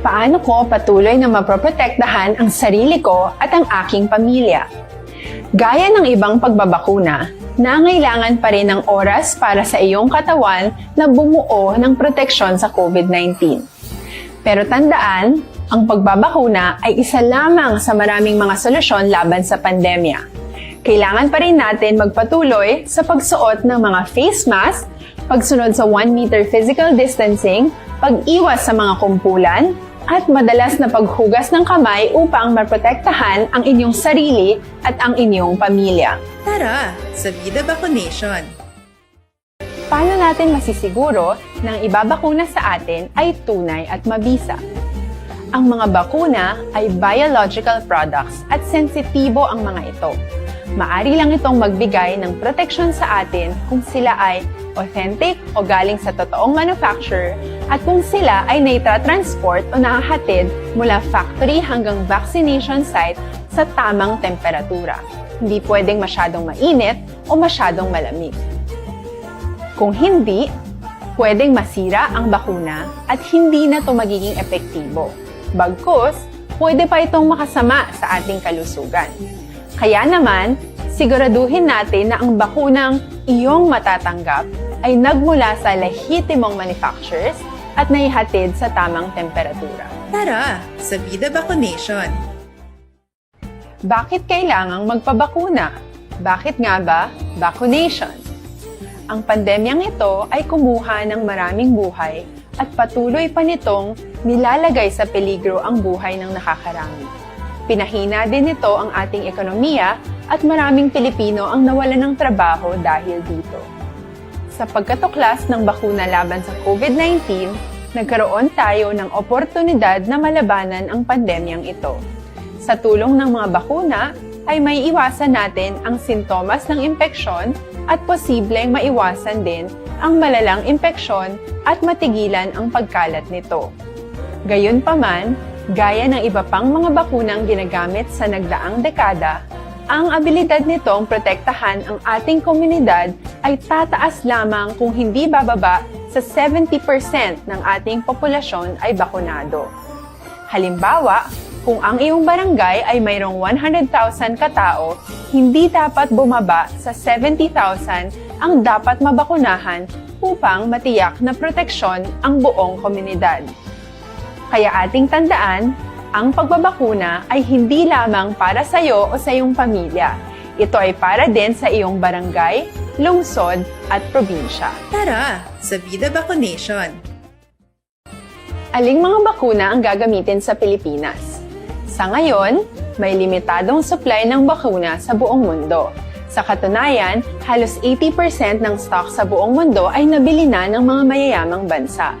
Paano ko patuloy na maproprotektahan ang sarili ko at ang aking pamilya? Gaya ng ibang pagbabakuna, nangailangan pa rin ng oras para sa iyong katawan na bumuo ng proteksyon sa COVID-19. Pero tandaan, ang pagbabakuna ay isa lamang sa maraming mga solusyon laban sa pandemya. Kailangan pa rin natin magpatuloy sa pagsuot ng mga face mask, pagsunod sa 1 meter physical distancing, pag-iwas sa mga kumpulan, at madalas na paghugas ng kamay upang maprotektahan ang inyong sarili at ang inyong pamilya. Tara, sa Vida Vaccination! Paano natin masisiguro na ang ibabakuna sa atin ay tunay at mabisa? Ang mga bakuna ay biological products at sensitibo ang mga ito. Maari lang itong magbigay ng proteksyon sa atin kung sila ay authentic o galing sa totoong manufacturer at kung sila ay naitra-transport o nahahatid mula factory hanggang vaccination site sa tamang temperatura. Hindi pwedeng masyadong mainit o masyadong malamig. Kung hindi, pwedeng masira ang bakuna at hindi na ito magiging epektibo. Bagkus, pwede pa itong makasama sa ating kalusugan. Kaya naman, siguraduhin natin na ang bakunang iyong matatanggap ay nagmula sa lehitimong manufacturers at naihatid sa tamang temperatura. Tara, sa Vida Vaccination! Bakit kailangang magpabakuna? Bakit nga ba vaccination? Ang pandemyang ito ay kumuha ng maraming buhay at patuloy pa nitong nilalagay sa peligro ang buhay ng nakakarami. Pinahina din nito ang ating ekonomiya at maraming Pilipino ang nawalan ng trabaho dahil dito. Sa pagkatuklas ng bakuna laban sa COVID-19, nagkaroon tayo ng oportunidad na malabanan ang pandemyang ito. Sa tulong ng mga bakuna, ay may iwasan natin ang sintomas ng impeksyon at posibleng maiwasan din ang malalang impeksyon at matigilan ang pagkalat nito. Gayunpaman, gaya ng iba pang mga bakunang ginagamit sa nagdaang dekada, ang abilidad nitong protektahan ang ating komunidad ay tataas lamang kung hindi bababa sa 70% ng ating populasyon ay bakunado. Halimbawa, kung ang iyong barangay ay mayroong 100,000 katao, hindi dapat bumaba sa 70,000 ang dapat mabakunahan upang matiyak na proteksyon ang buong komunidad. Kaya ating tandaan, ang pagbabakuna ay hindi lamang para sa iyo o sa iyong pamilya. Ito ay para din sa iyong barangay, lungsod at probinsya. Tara, sa Vida Vaccination! Aling mga bakuna ang gagamitin sa Pilipinas? Sa ngayon, may limitadong supply ng bakuna sa buong mundo. Sa katunayan, halos 80% ng stock sa buong mundo ay nabili na ng mga mayayamang bansa.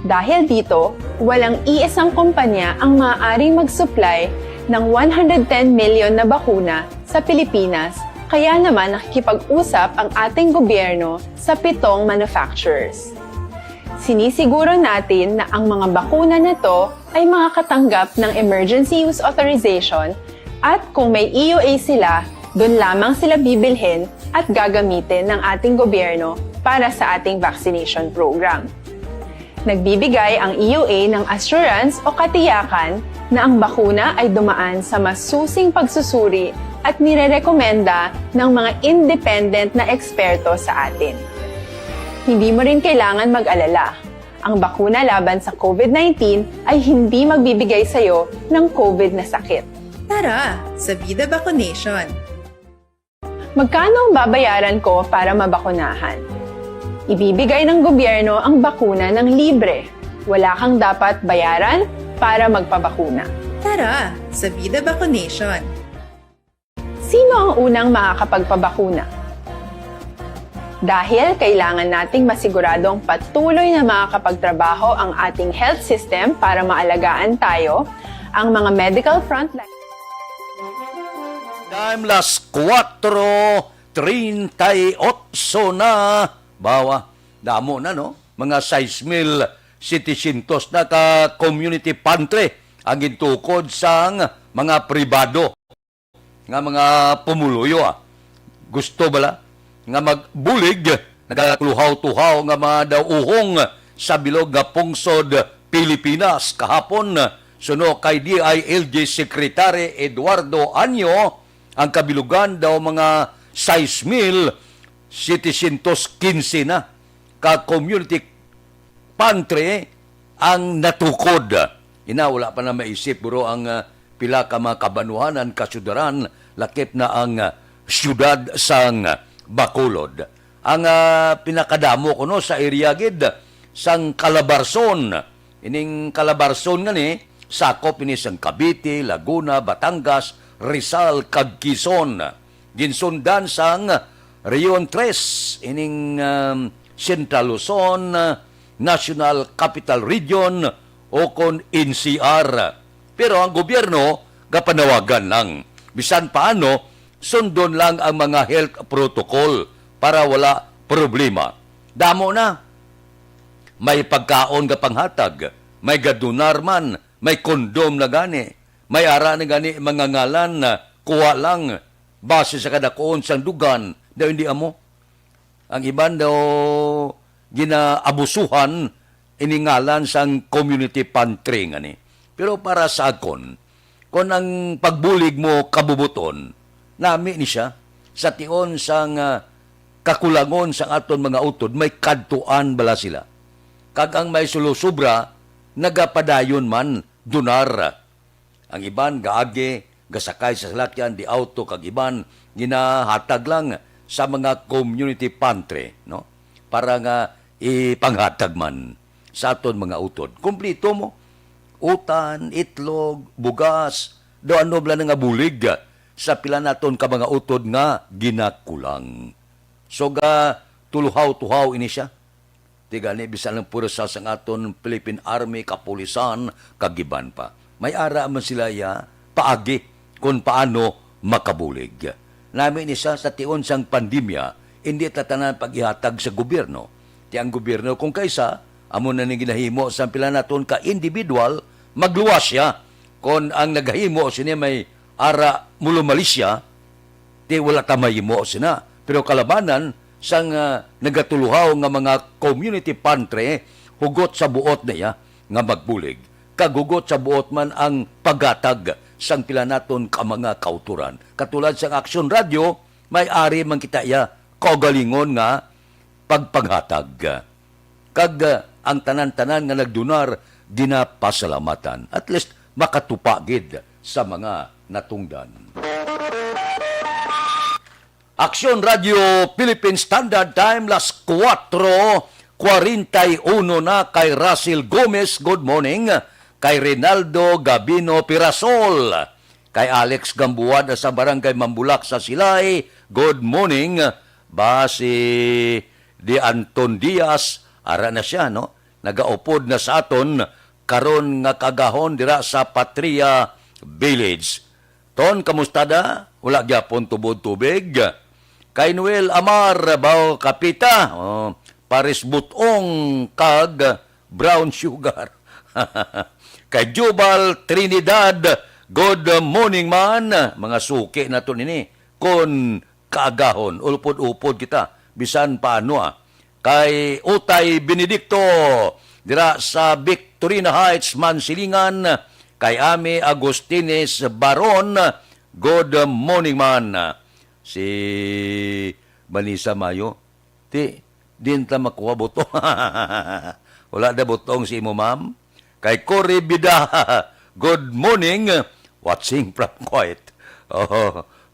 Dahil dito, walang iisang kumpanya ang maaaring mag-supply ng 110 million na bakuna sa Pilipinas, kaya naman nakikipag-usap ang ating gobyerno sa 7 manufacturers. Sinisiguro natin na ang mga bakuna na to ay makakatanggap ng Emergency Use Authorization at kung may EUA sila, doon lamang sila bibilhin at gagamitin ng ating gobyerno para sa ating vaccination program. Nagbibigay ang EUA ng assurance o katiyakan na ang bakuna ay dumaan sa masusing pagsusuri at nirerekomenda ng mga independent na eksperto sa atin. Hindi mo rin kailangan mag-alala. Ang bakuna laban sa COVID-19 ay hindi magbibigay sa iyo ng COVID na sakit. Tara, sa Vida Vaccination! Magkano ang babayaran ko para mabakunahan? Ibibigay ng gobyerno ang bakuna ng libre. Wala kang dapat bayaran para magpabakuna. Tara, sa Vida Vaccination! Sino ang unang makakapagpabakuna? Dahil kailangan nating masiguradong patuloy na makakapagtrabaho ang ating health system para maalagaan tayo, ang mga medical frontline. Time las 4:38 na. Bawa, damo na no? Mga 6,700 na ka-community pantry ang intukod sang mga pribado nga mga pumuluyo. Gusto bala nga magbulig, nagakluhaw-tuhaw nga madauhong sa bilog nga pungsod Pilipinas kahapon. Suno kay DILG Secretary Eduardo Anyo, ang kabilugan daw mga 6,715 na ka-community pantry ang natukod. Wala pa na maisip, buro ang pila ka mga kabanuhanan, kasudaran, lakip na ang syudad sang Bacolod. Ang pinakadamo ko no, sa area gid sang Calabarzon, Ining Calabarzon nga ni, sakop ini sang Cavite, Laguna, Batangas, Rizal, kag Quezon. Ginsundan sang Region 3, ining Central Luzon, National Capital Region, o kon NCR. Pero ang gobyerno, kapanawagan lang. Bisan paano, sundon lang ang mga health protocol para wala problema. Damo na. May pagkaon ka panghatag, may gadunar man, may kondom na gani, may ara na gani mga ngalan na kuha lang base sa kadakoon sang dugan na hindi amo. Ang iban daw ginaabusuhan iningalan sang community pantry nga ni. Pero para sa akon, kung ang pagbulig mo kabubuton, nami ni siya, sa tion sang kakulangon sang aton mga utod, may kadtuan bala sila. Kag ang may sulusubra, nagapadayon man, dunar. Ang iban, gaage, gasakay sa salakyan, di auto, kag iban, ginahatag lang sa mga community pantry, no? Para nga ipanghatag man sa aton mga utod. Kumplito mo, utan, itlog, bugas, do ano bala nga bulig sa pila naton ka mga utod nga ginakulang. So tuluhaw-tuhaw ini siya. Tigani bisan lang puro sa sang aton Philippine Army, kapulisan, kagiban pa. May ara man sila ya paagi kung paano makabulig. Namin isa sa tion sang pandemya, hindi tatanan pag-ihatag sa gobyerno. Ti ang gobyerno kung kaysa amo na ning ginahimo sa pila naton ka individual, magluwas siya. Kung ang naghahimo sini may ara mulo Malaysia, ti wala ta mahimo sina. Pero kalabanan sang nagatuluhaw nga mga community pantry, hugot sa buot niya nga magbulig. Kagugot sa buot man ang paggatag sang pila naton ka mga kauturan. Katulad sang Aksyon Radio, may ari man kita ya kaugalingon nga pagpanghatag. Kag ang tanan-tanan nga nagdunar, dinapasalamatan. At least makatupagid sa mga natungdan. Aksyon Radio Philippine Standard Time, las 4:41 na kay Russell Gomez, good morning. Kay Rinaldo Gabino Pirasol. Kay Alex Gambuad sa Barangay Mambulak sa Silay, good morning. Si Di Anton Diaz, ara na siya, no? Nagaupod na sa aton, karon nga kagahon dira sa Patria Village. Ton, kamustada? Wala gyapon tubod-tubig. Kay Noel Amar, Bao Kapita, Paris Butong, kag Brown Sugar. Kay Jubal Trinidad, good morning man. Mga suki na to nini. Kon kaagahon, ulpod-upod kita. Bisan paano Kay Utay Benedicto, dira sa Victorina Heights, Mansilingan. Kay Ami Agustines Baron, good morning man. Si Banisa Mayo, din ta makuha butong. Wala da butong si mo, ma'am. Kay Cory Bida, good morning. Watching from quiet.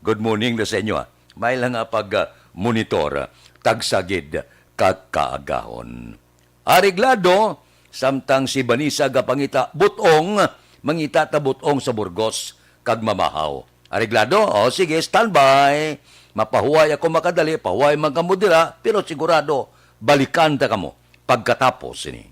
Good morning na sa inyo. May lang pag-monitor. Tagsagid kakaagahon. Ariglado, samtang si Banisa gapangita butong, mangita ta butong sa Burgos, kag mamahaw. Ariglado, sige, standby. Mapahuway ako makadali, pahuway man kamo dira, pero sigurado, balikan ta kamo pagkatapos ini.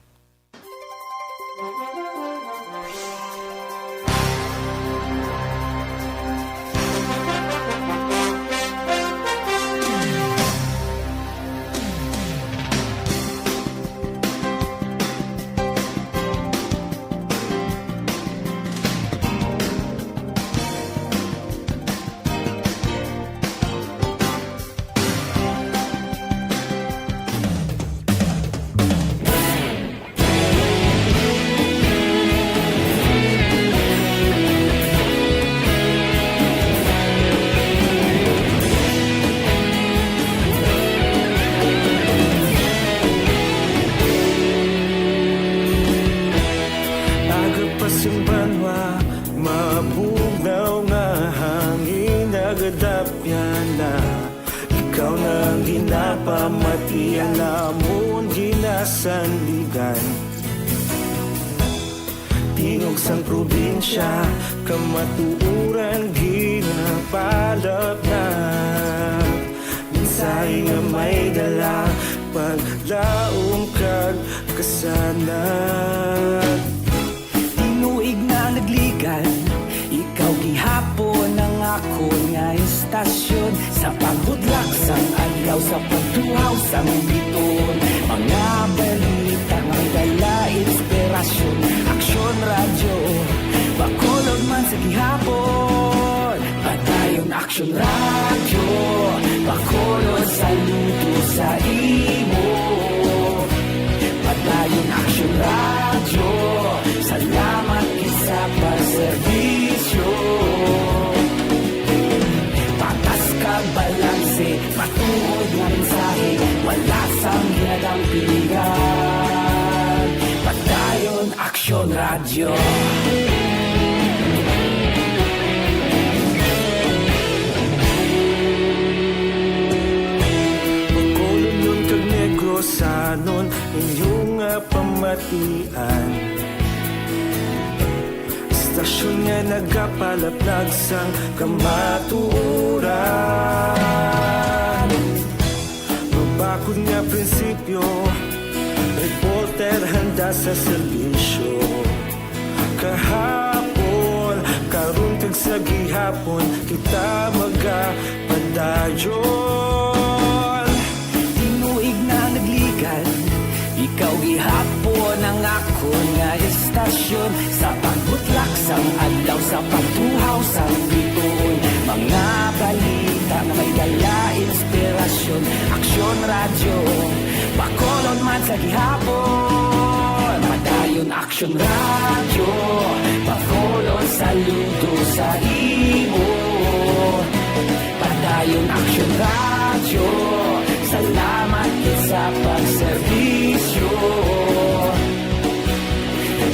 tingog sang probinsya, kamatuuran ginapalap na. Minsay nga may dala, paglaom kag kasanat. Tinuig na nagligan, ikaw gihapon ang ako nga istasyon. Sa pagbudlak sang adlaw, sa pagtuhaw sang biton, mga balita nga dala inspirasyon. Aksyon radyo, bakolod man sa gihapon. Padayon Aksyon radyo, bakolod saludo sa imo. Padayon Aksyon radyo, salamat isa pa serbisyo. Patas kag balanse, matuod nga mensahe, wala sang ginadang pilihan. Padayon Aksyon radyo. Sanon inyong pamatian, istasyon nga nagapalaplag sang kamatuuran. Mabakod nga prinsipyo, reporter handa sa serbisyo. Kahapon, karun kag sa gihapon, kita magapadayon. Ikaw gihapon ang ako nga istasyon. Sa pagbutlak sang adlaw, sa pagtuhaw sang biton, mga balita na may dala inspirasyon. Aksyon radyo, bakolod man sa gihapon. Padayon Aksyon radyo, bakolod saludo sa imo. Padayon Aksyon radyo, salamat sa pagserbisyo.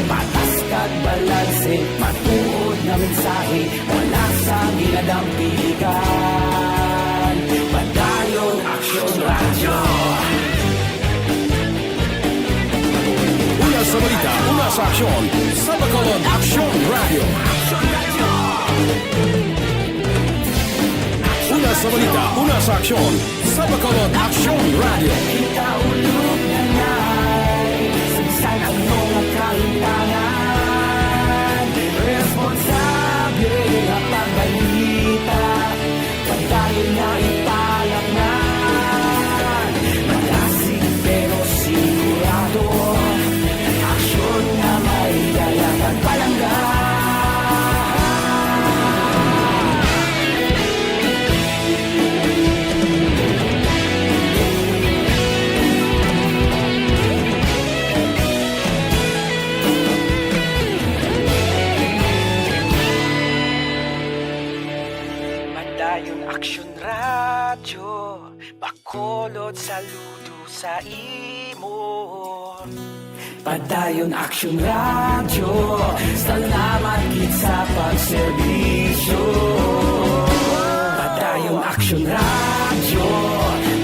Patas kag balanse, matuod na mensahe, wala sang ginadampigan. Padayon Aksyon radyo. Una sa balita, una sa aksyon, sa Bacolod Aksyon Radio. Una sa balita, una sa aksyon, sa Bacolod Aksyon Radio. Kita ulog na na'y sagsan ang mga kalintangan. Responsable na pagbalita, pagdayon na ipalak na. Malasig pero sigurado, aksyon na may dalagang palangga. Aksyon radyo, bakolod saludo sa imo. Padayon Aksyon radyo, salamat gid sa pagserbisyo. Padayon Aksyon radyo,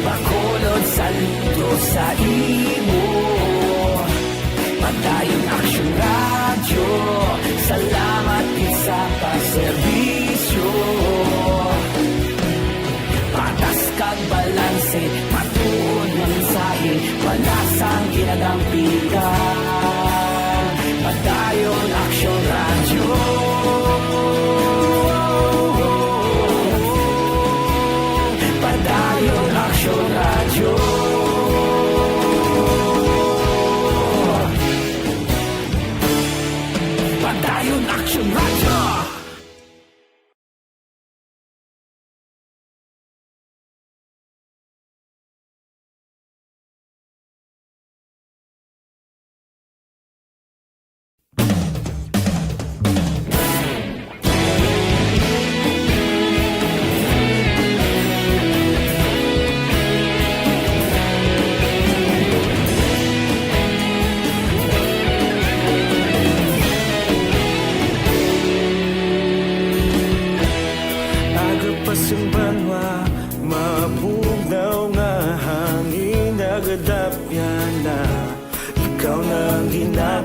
bakolod saludo sa imo. Padayon Aksyon radyo, salamat gid sa pagserbisyo. Patas kag balanse, matuod nga mensahe, wala sang ginadampigan. Padayon Aksyon radyo. Padayon Aksyon radyo. Padayon Aksyon radyo.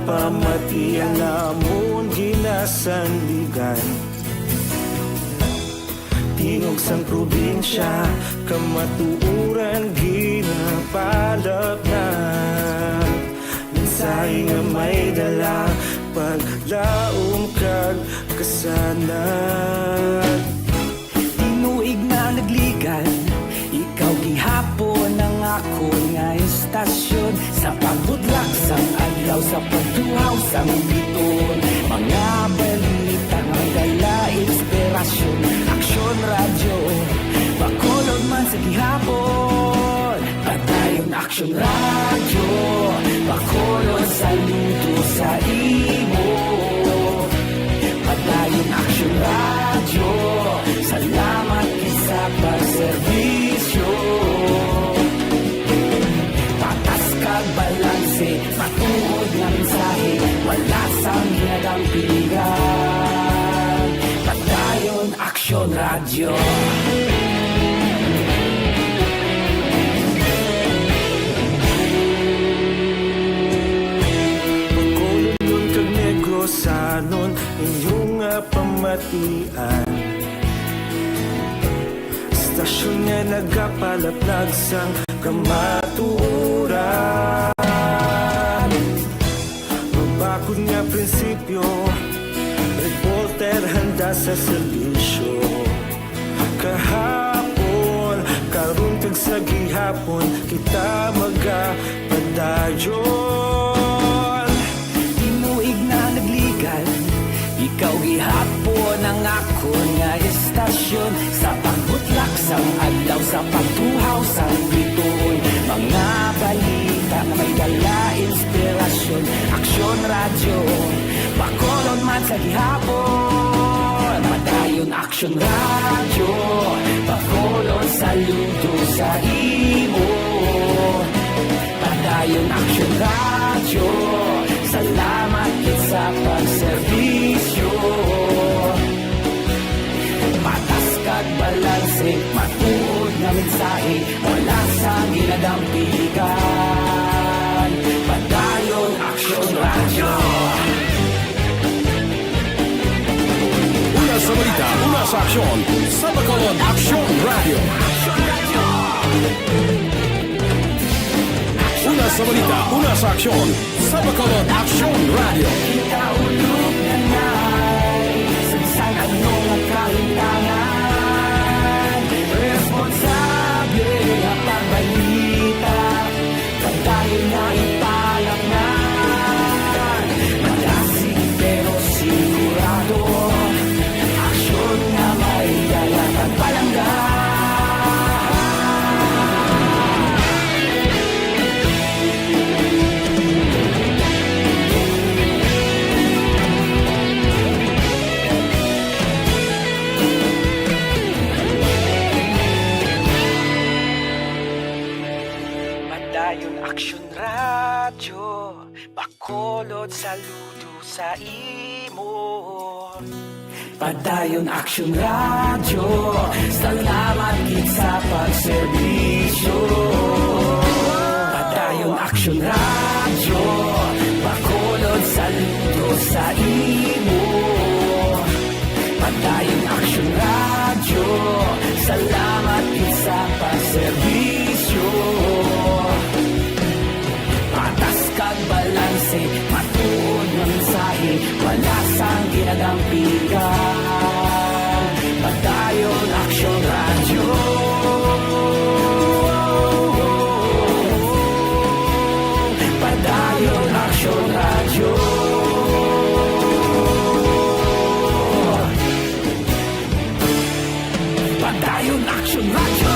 pamatian namon ginasandigan. Tingog sang probinsya, kamatuuran ginapalap na. Minsay nga may dala, paglaom kag kasanan. Tinuig na nagligan, ikaw gihapon ang ako nga istasyon. Sa pagbudlak sang adlaw, sa pagduhaw sang biton. Mga balita nga dala inspirasyon. Aksyon radyo, bakolod man sa gihapon. Padayon Aksyon radyo, bakolod saludo sa imo. Padayon Aksyon radyo, salamat sa pagserbisyo. Patas kag balanse, matuod nga mensahe, wala sang hinagang piligan. Padayon Aksyon radyo. Pagkulunod kag Negrosanon, inyong pamatian. Stasyon nga nagapalaplag sang kamatuuran. Mabakod nga prinsipyo, reporter handa sa serbisyo. Kahapon, karon kag sa gihapon, kita magapadayon. Tinuig na nagligan, ikaw gihapon ang ako nga istasyon. Sa pagbutlak sang adlaw, sa pagtuhaw sang biton. Mga balita na may dala inspirasyon. Aksyon radyo, bakolod man sa gihapon. Padayon Aksyon radyo, bakolod saludo sa imo. Padayon Aksyon radyo, salamat sa pagserbisyo. Patas kag balanse, matuod nga mensahe, wala sa ginagang piligan. Padayon Aksyon radyo. Una sa balita, una sa aksyon, sa Bacolod Aksyon Radio. Una sa balita, una sa aksyon, sa Bacolod Aksyon Radio. Ikaulog na na'y sansan anong ang kahintangan. Responsable na pagbalita, pagdayo na ipalak na. Malasig pero sigurado, aksyon na may dalang pagpalangga. Padayon Aksyon radyo, bakolod saludo sa imo. Padayon Aksyon radyo, salamat gid sa pagserbisyo. Padayon Aksyon radyo, bakolod saludo sa imo. Padayon Aksyon radyo, salamat gid sa pagserbisyo. Patas kag balanse, matuod nga mensahe, wala sang ginagang piligan. Padayon Aksyon radyo. Padayon Aksyon radyo. Padayon Aksyon radyo.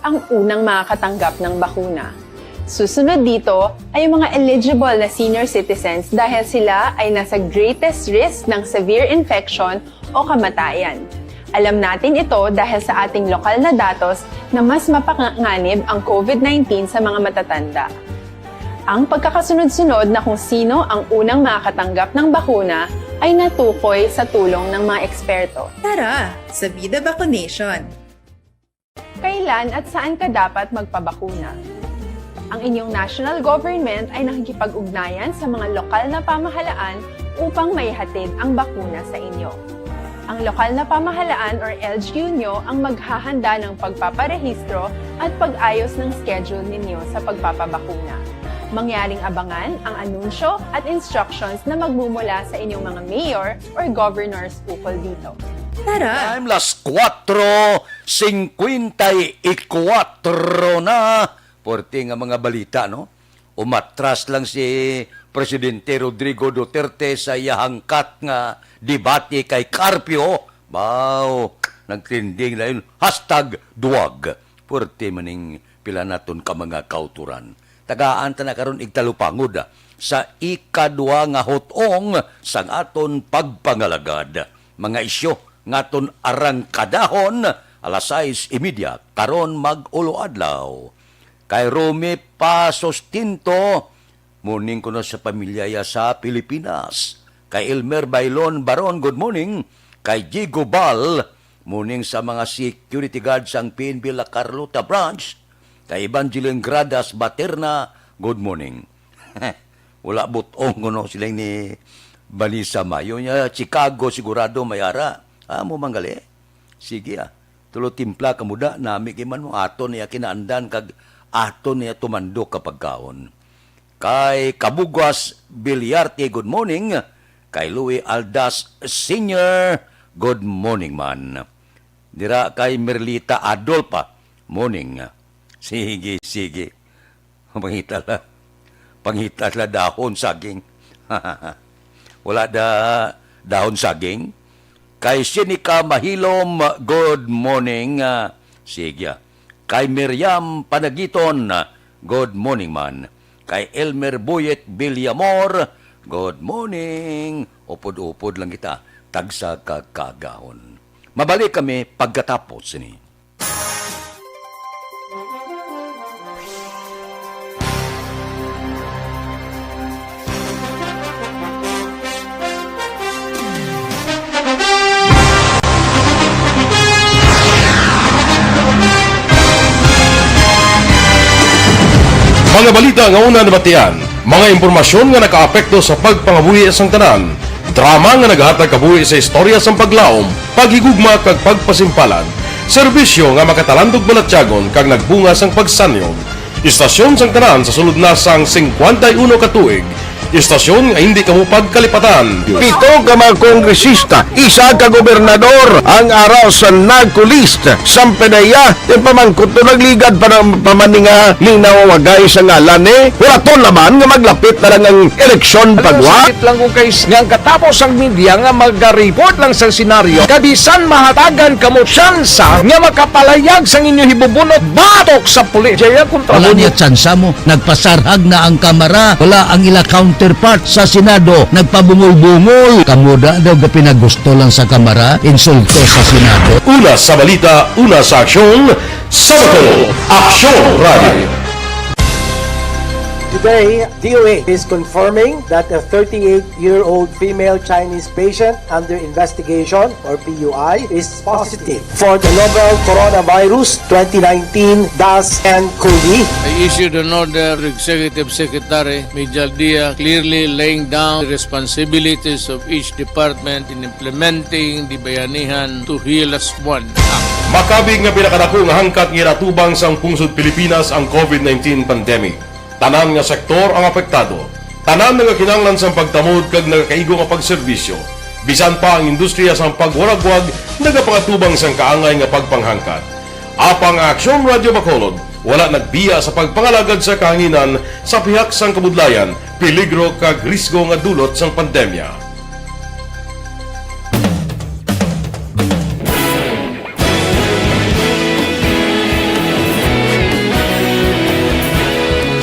Ang unang makakatanggap ng bakuna. Susunod dito ay yung mga eligible na senior citizens dahil sila ay nasa greatest risk ng severe infection o kamatayan. Alam natin ito dahil sa ating lokal na datos na mas mapanganib ang COVID-19 sa mga matatanda. Ang pagkakasunod-sunod na kung sino ang unang makakatanggap ng bakuna ay natukoy sa tulong ng mga eksperto. Tara, sa Vida Vaccination! kailan at saan ka dapat magpabakuna. Ang inyong national government ay nakikipag-ugnayan sa mga lokal na pamahalaan upang maihatid ang bakuna sa inyo. Ang lokal na pamahalaan or LGU nyo ang maghahanda ng pagpaparehistro at pag-ayos ng schedule ninyo sa pagpapabakuna. Mangyaring abangan ang anunsyo at instructions na magmumula sa inyong mga mayor or governors ukol dito. Tara! Time las 4:54 na. Porte nga mga balita, no? Umatras lang si Presidente Rodrigo Duterte sa iyahangkat nga debate kay Carpio. Wow! Nagtrending na yun. #duwag. Porte maning pila naton ka mga kauturan. Tagaan ta na karon igtalupangod sa ikadua nga hotong sang aton pagpangalagad. Mga isyo ngaton arangkadahon alas 6:30 karon mag-ulo adlaw. Kay Rome Pasostinto, morning ko na sa pamilyaya sa Pilipinas. Kay Elmer Bailon Baron, good morning. Kay Jigo Bal, morning sa mga security guards ang PNP La Carlota branch. Kay Evangeline Gradas Baterna, good morning. Wala butong ko no sila ni Balisa Mayo niya. Chicago sigurado mayara. Mo manggali. Sige Tulo timpla kamuda nami kiman mo aton niya kinaandan kag aton niya tumandok kapag kaon. Kay Kabugas Bilyarte, good morning. Kay Louie Aldas Sr., good morning man. Dira kay Merlita Adolpa, morning. Sige. Pangita la dahon saging. Wala dahon saging. Kay Sinika Mahilom, good morning. Sige. Kay Miriam Panagiton, good morning man. Kay Elmer Buyet Villamor, good morning. Upod-upod lang kita, tagsa kakagahon. Mabalik kami pagkatapos ni. Mga balita nga una nabatian, mga impormasyon nga nakaapekto sa pagpangabuhi sang tanan, drama nga naghatag kabuhi sa istorya sang paglaom, paghigugma kag pagpasimpalan, serbisyo nga makatalandog balatyagon kag nagbunga sang pagsanyog, istasyon sang tanan sa sulod na sang 51 ka tuig, istasyon nga hindi kamo pagkalipatan. 7 ka mga kongresista, 1 ka gobernador ang araw sa nagkulist sa pedaya yung pamangkot to nagligad para pamaninga linaw wagay sa ngalan wala to naman nga maglapit na lang ang eleksyon pagwa. Sakit lang kung kays nga katapos ang media nga mag-report lang sa senaryo kabisan mahatagan kamo tsansa nga makapalayag sa inyo hibubunot batok sa pulis. Jaya kontra wala niya tsansa mo, nagpasarhag na ang kamera, wala ang ila counterpart sa Senado, nagpabungol-bungol. Kamuda daw ga pinagusto lang sa kamera, insulto sa Senado. Una sa balita, una sa aksyon, Sabado, Aksyon Radio. Today, DOA is confirming that a 38-year-old female Chinese patient under investigation, or PUI, is positive for the novel coronavirus 2019-nCoV. I issued an order, Executive Secretary Major Dia, clearly laying down the responsibilities of each department in implementing the Bayanihan to Heal as One Act. Makabig nga pinakadako nga hangkat nga iratubang sang pungsod Pilipinas ang COVID-19 pandemic. Tanan nga sektor ang apektado. Tanan nga kinahanglan sang pagtamod kag nagakaigo nga pagserbisyo. Bisan pa ang industriya sang pagwaragwag nagapangatubang sang kaangay nga pagpanghangkat. Apang Aksyon Radio Bacolod wala nagbiya sa pagpangalagad sa kahanginan sa pihak sang kabudlayan, peligro kag risgo nga dulot sang pandemya.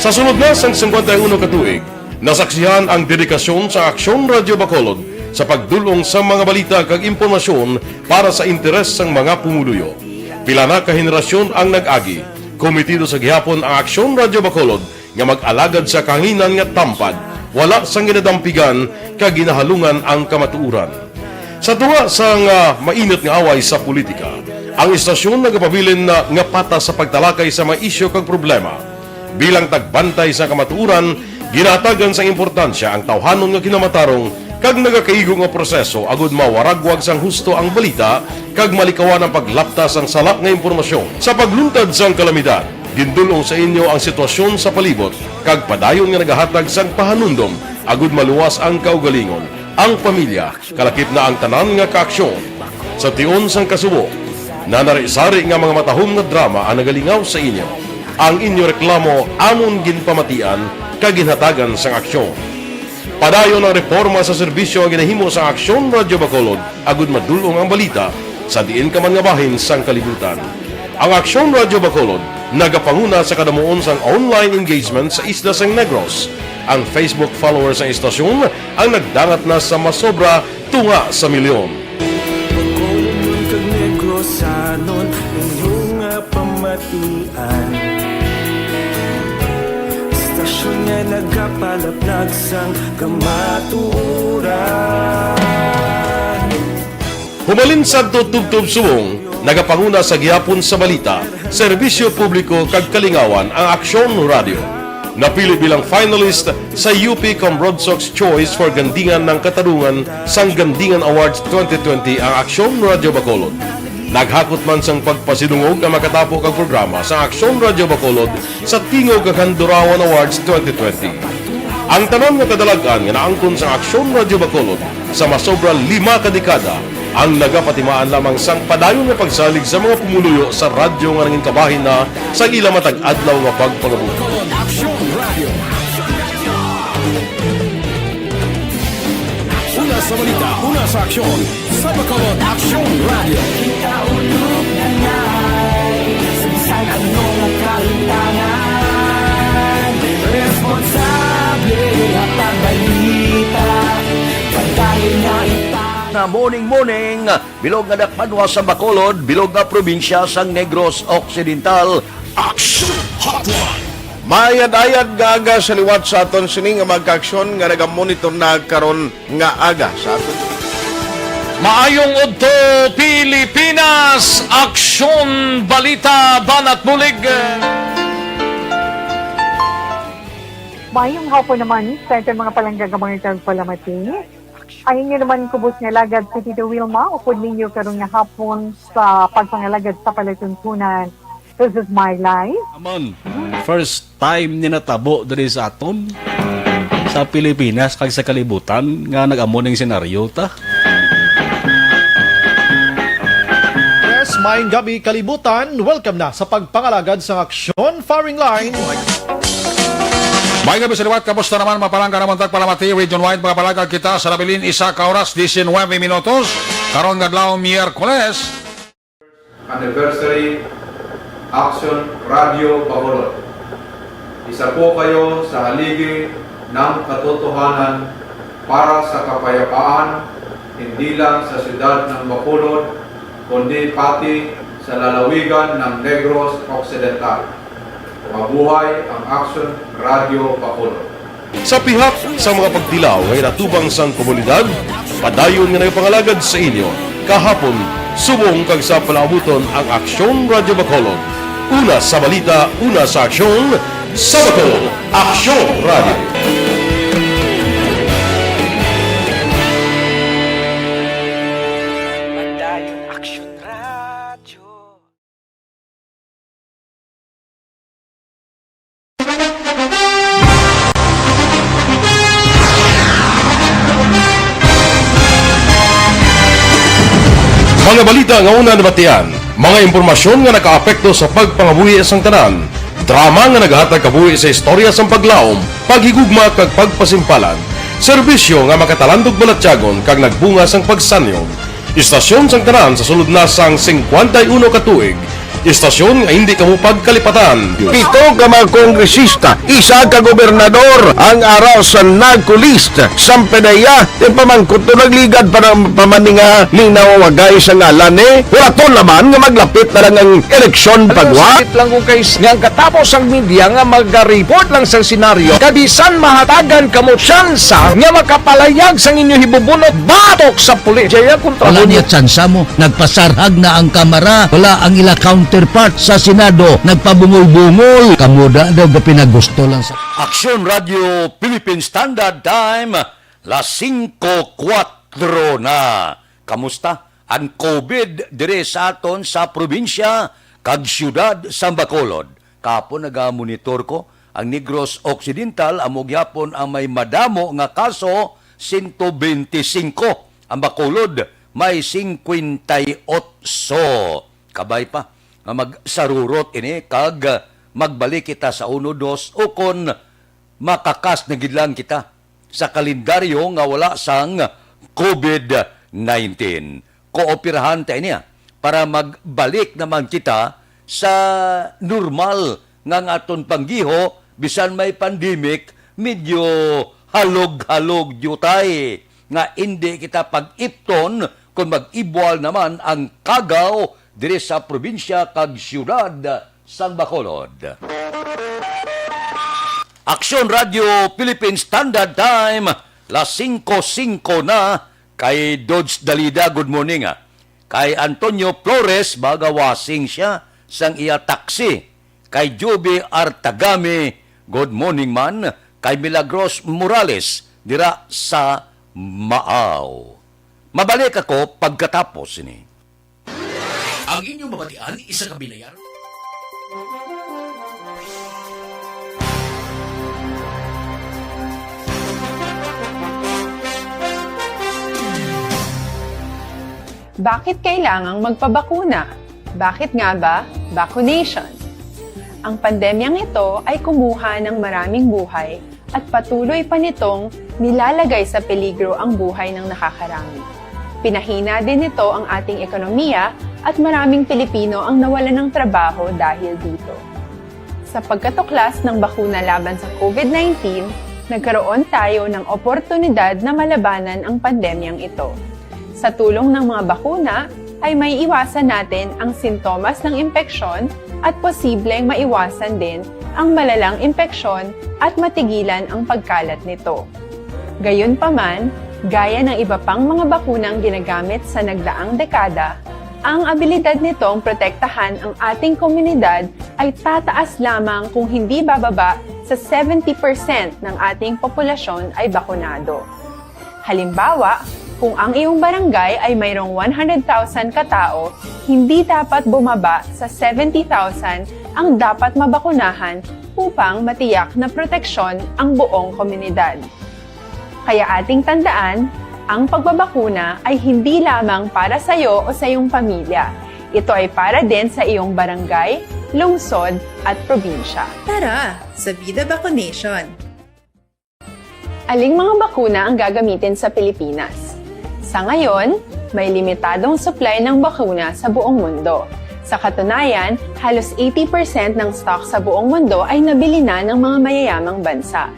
Sa sunod na sang 51 katuig, nasaksihan ang dedikasyon sa Aksyon Radio Bacolod sa pagdulong sa mga balita kag impormasyon para sa interes sang mga pumuluyo. Pila na ka henerasyon ang nag-agi, komitido sa gihapon ang Aksyon Radio Bacolod nga mag-alagad sa kahanginan nga tampad, wala sang ginadampigan kag ginahalungan ang kamatuuran. Sa tuwa sang mainit nga away sa politika, Ang istasyon nagapabilin na nga pata sa pagtalakay sa mga isyu kag problema. Bilang tagbantay sa kamatuuran, ginatagan sa importansya ang tawhanon nga kinamatarong kag nagakaigo nga proseso agud mawaragwag sang husto ang balita kag malikawan ang paglaptas ang salak nga impormasyon. Sa pagluntad sang kalamidad, gindulong sa inyo ang sitwasyon sa palibot kag padayon nga nagahatag sang pahanundom agud maluwas ang kaugalingon, ang pamilya, kalakip na ang tanan nga kaaksyon. Sa tion sang kasubo, nanari-sari nga mga matahom nga drama ang nagalingaw sa inyo. Ang inyo reklamo amon ginpamatian kag ginhatagan sang aksyon. Padayon ang reforma sa serbisyo ang ginahimo sa Aksyon Radyo Bacolod agud madulong ang balita sa diin ka man nga bahin sang kalibutan. Ang Aksyon Radyo Bacolod nagapanguna sa kadamuon sang online engagement sa isla sang Negros. Ang Facebook followers sa istasyon ang nagdangat na sa masobra tunga sa milyon. Bacolod kag Negros sanon inyong pamatian. Istasyon nga nagapalaplag sang kamaturan. Humalin sa tutubtub subong, nagapanguna sa gihapon sa balita, serbisyo publiko kag kalingawan ang Aksyon Radio. Napili bilang finalist sa UP Broadsox Choice for Gandingan ng Katarungan sang Gandingan Awards 2020 ang Aksyon Radio Bacolod. Naghakot man sang pagpasidungog ang makatapo kag programa sa Aksyon Radio Bacolod sa Tingog kag Handurawan Awards 2020. Ang tanan nga kadalagan nga naangkon sa Aksyon Radio Bacolod sa masobra 5 ka dekada ang nagapatimaan lamang sang padayon nga pagsalig sa mga pumuluyo sa radyo nga nangin kabahin na sa ila matag adlaw nga pagpangabuhi. Una sa balita, una sa aksyon, sa Bacolod Aksyon Radio. Ikaulog na ngay, saan ano ang kahintangan? Responsable at pagbalita, pagkain na na morning, bilog nga dakpanwa sa Bacolod, bilog nga probinsya sang Negros Occidental. Action Hotline! Mayad-ayad nga aga sa liwat sa aton sining nga magkaaksyon nga nagamonitor na karon nga aga sa aton. Maayong udto Pilipinas, Aksyon Balita Banat Bulig. Maayong hapon naman sa ating mga palanggagamang palamati. Ayun nyo naman kubos nga lagad si Tito Wilma, upod ninyo karong nga hapon sa pagpangalagad sa palatuntunan. This is my life. Amon, first time ni natabo diri sa aton sa Pilipinas kag sa kalibutan nga nag-amo ning senaryo ta. Yes, maayong gabi kalibutan. Welcome na sa pagpangalagad sa Aksyon Firing Line. May gabi sa liwat, kamusta naman mapalangga naman tagpalamati, region-wide mga palagag kita sa labilin, isa ka oras, 19 minutos, karon gadlaw Miyerkules. Anniversary Aksyon Radio Bacolod. Isa po kayo sa haligi ng katotohanan para sa kapayapaan, hindi lang sa siyudad ng Bacolod, kundi pati sa lalawigan ng Negros Occidental. Mabuhay ang Aksyon Radio Bacolod. Sa pihak sa mga pagtilaw ngay natubang sang komunidad, padayon nga nagpangalagad sa inyo. Kahapon, subong kag sa palabuton ang Aksyon Radio Bacolod. Una sa balita, una sa aksyon, sa Bacolod, Aksyon Radio. Mga balita nga una nabatian, mga impormasyon nga nakaapekto sa pagpangabuhi sang tanan, drama nga naghatag kabuhi sa istorya sang paglaom, paghigugma kag pagpasimpalan, serbisyo nga makatalandog balatyagon kag nagbunga sang pagsanyog, istasyon sang tanan sa sulod na sang 51 ka tuig, Istasyon nga hindi kamo pagkalipatan. 7 ka mga kongresista, 1 ka gobernador ang araw sa nagkulist sa PDEA yung pamangkot to nagligad para pamaninga linawagay sa ngalan wala to naman nga maglapit na lang ang eleksyon pagwa. Sakit lang kung guys nga katapos ang media nga mag-report lang sa senaryo kabisan mahatagan kamo tsansa nga makapalayag sa inyo hibubunot batok sa pulis. Jaya kontra Wala niya tsansa mo. Nagpasarhag na ang kamara. Wala ang ila counterpart sa Senado. Nagpabungol-bungol. Kamuda daw ga pinagusto lang sa... Aksyon Radio Philippine Standard Time, las 5:04 na. Kamusta? Ang COVID dire sa aton sa probinsya kag siyudad sa Bacolod. Kapon naga-monitor ko ang Negros Occidental amo gyapon ang may madamo nga kaso 125. Ang Bacolod may 58. Kabay pa nga magsarurot ini kag magbalik kita sa 1-2 o kon makakas na gidlang kita sa kalendaryo nga wala sang COVID-19. Kooperahan tayo niya para magbalik naman kita sa normal nga aton panggiho bisan may pandemic medyo halog-halog jutay nga hindi kita pag-ipton kung mag-ibwal naman ang kagaw diri sa probinsya kag siyudad sang Bacolod. Aksyon Radio Philippine Standard Time, las 5:05 na. Kay Dodge Dalida, good morning Kay Antonio Flores, bagawasing siya sang iya taksi. Kay Joby Artagami, good morning man. Kay Milagros Morales, dira sa Maaw. Mabalik ako pagkatapos ini. Ang inyong mabatian, isa ka bilayar. Bakit kailangang magpabakuna? Bakit nga ba vaccination? Ang pandemyang ito ay kumuha ng maraming buhay at patuloy pa nitong nilalagay sa peligro ang buhay ng nakakarami. Pinahina din nito ang ating ekonomiya at maraming Pilipino ang nawalan ng trabaho dahil dito. Sa pagkatuklas ng bakuna laban sa COVID-19, nagkaroon tayo ng oportunidad na malabanan ang pandemyang ito. Sa tulong ng mga bakuna, ay may iwasan natin ang sintomas ng impeksyon at posibleng maiwasan din ang malalang impeksyon at matigilan ang pagkalat nito. Gayunpaman, gaya ng iba pang mga bakunang ginagamit sa nagdaang dekada, ang abilidad nitong protektahan ang ating komunidad ay tataas lamang kung hindi bababa sa 70% ng ating populasyon ay bakunado. Halimbawa, kung ang iyong barangay ay mayroong 100,000 katao, hindi dapat bumaba sa 70,000 ang dapat mabakunahan upang matiyak na proteksyon ang buong komunidad. Kaya ating tandaan, ang pagbabakuna ay hindi lamang para sa iyo o sa iyong pamilya. Ito ay para din sa iyong barangay, lungsod at probinsya. Tara, sa Vida Vaccination! Aling mga bakuna ang gagamitin sa Pilipinas? Sa ngayon, may limitadong supply ng bakuna sa buong mundo. Sa katunayan, halos 80% ng stock sa buong mundo ay nabili na ng mga mayayamang bansa.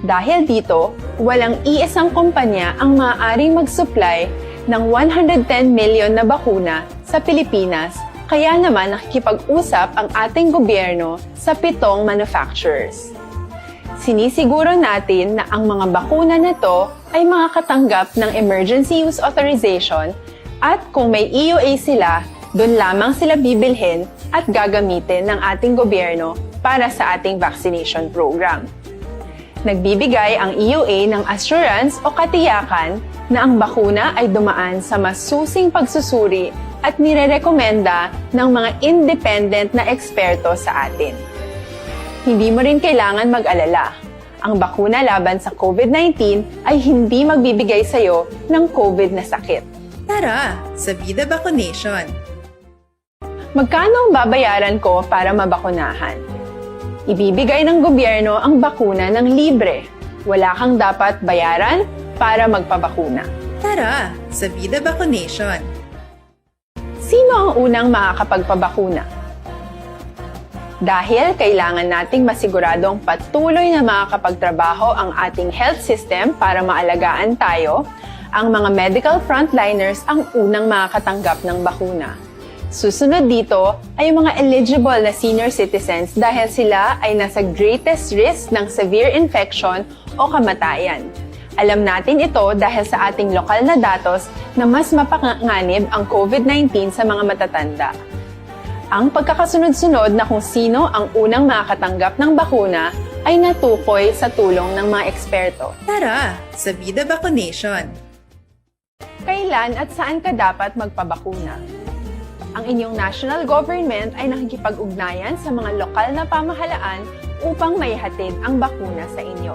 Dahil dito, walang iisang kumpanya ang maaaring mag-supply ng 110 million na bakuna sa Pilipinas, kaya naman nakikipag-usap ang ating gobyerno sa 7 manufacturers. Sinisiguro natin na ang mga bakuna na ito ay makakatanggap ng Emergency Use Authorization at kung may EUA sila, doon lamang sila bibilhin at gagamitin ng ating gobyerno para sa ating vaccination program. Nagbibigay ang EUA ng assurance o katiyakan na ang bakuna ay dumaan sa masusing pagsusuri at nirerekomenda ng mga independent na eksperto sa atin. Hindi mo rin kailangan mag-alala. Ang bakuna laban sa COVID-19 ay hindi magbibigay sa iyo ng COVID na sakit. Tara, sa Vida Vaccination! Magkano ang babayaran ko para mabakunahan? Ibibigay ng gobyerno ang bakuna ng libre. Wala kang dapat bayaran para magpabakuna. Tara, sa Vida Vaccination! Sino ang unang makakapagpabakuna? Dahil kailangan nating masiguradong patuloy na makakapagtrabaho ang ating health system para maalagaan tayo, ang mga medical frontliners ang unang makakatanggap ng bakuna. Susunod dito ay yung mga eligible na senior citizens dahil sila ay nasa greatest risk ng severe infection o kamatayan. Alam natin ito dahil sa ating lokal na datos na mas mapanganib ang COVID-19 sa mga matatanda. Ang pagkakasunod-sunod na kung sino ang unang makakatanggap ng bakuna ay natukoy sa tulong ng mga eksperto. Tara, sa Vida Vaccination! Kailan at saan ka dapat magpabakuna? Ang inyong national government ay nakikipag-ugnayan sa mga lokal na pamahalaan upang maihatid ang bakuna sa inyo.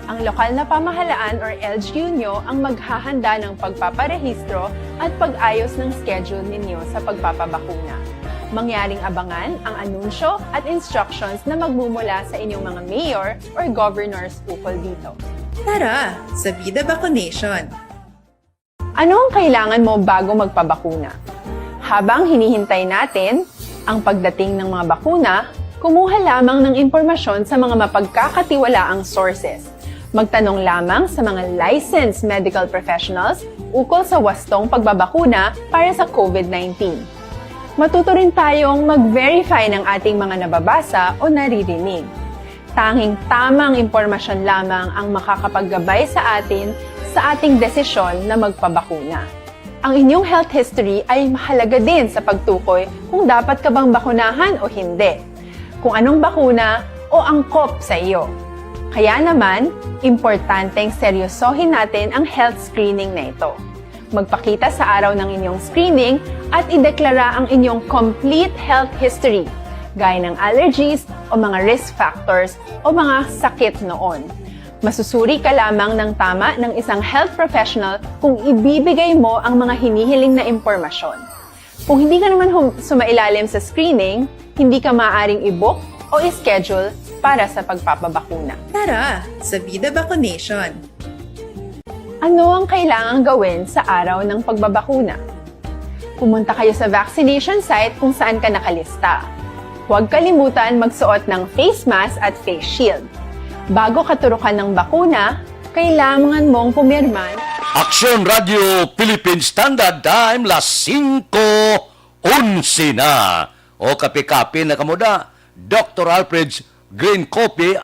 Ang lokal na pamahalaan or LGU nyo ang maghahanda ng pagpaparehistro at pag-ayos ng schedule ninyo sa pagpapabakuna. Mangyaring abangan ang anunsyo at instructions na magmumula sa inyong mga mayor or governors ukol dito. Tara, sa Vida Vaccination! Ano ang kailangan mo bago magpabakuna? Habang hinihintay natin ang pagdating ng mga bakuna, kumuha lamang ng impormasyon sa mga mapagkakatiwalaang sources. Magtanong lamang sa mga licensed medical professionals ukol sa wastong pagbabakuna para sa COVID-19. Matuto rin tayong mag-verify ng ating mga nababasa o naririnig. Tanging tamang impormasyon lamang ang makakapaggabay sa atin sa ating desisyon na magpabakuna. Ang inyong health history ay mahalaga din sa pagtukoy kung dapat ka bang bakunahan o hindi, kung anong bakuna o angkop sa iyo. Kaya naman, importanteng seryosohin natin ang health screening na ito. Magpakita sa araw ng inyong screening at ideklara ang inyong complete health history, gaya ng allergies o mga risk factors o mga sakit noon. Masusuri ka lamang ng tama ng isang health professional kung ibibigay mo ang mga hinihiling na impormasyon. Kung hindi ka naman sumailalim sa screening, hindi ka maaaring i-book o i-schedule para sa pagpapabakuna. Tara, sa Vida Vaccination! Ano ang kailangang gawin sa araw ng pagbabakuna? Pumunta kayo sa vaccination site kung saan ka nakalista. Huwag kalimutan magsuot ng face mask at face shield. Bago katurukan ng bakuna, kailangan mong pumirma. Aksyon Radio Philippine Standard Time, las 5:11 na. O kape-kape na kamuda, Dr. Alfred's Green Coffee.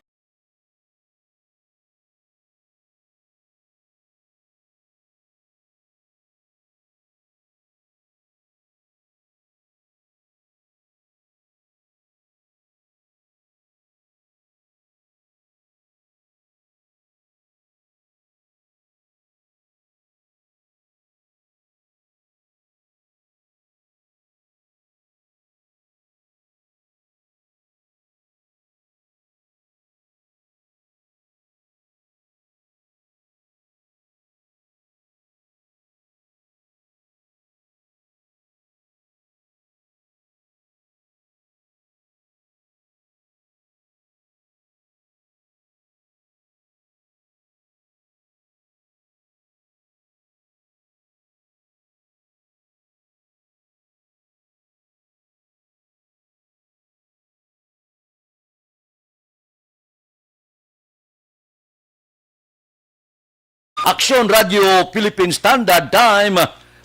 Aksyon Radio Philippine Standard Time,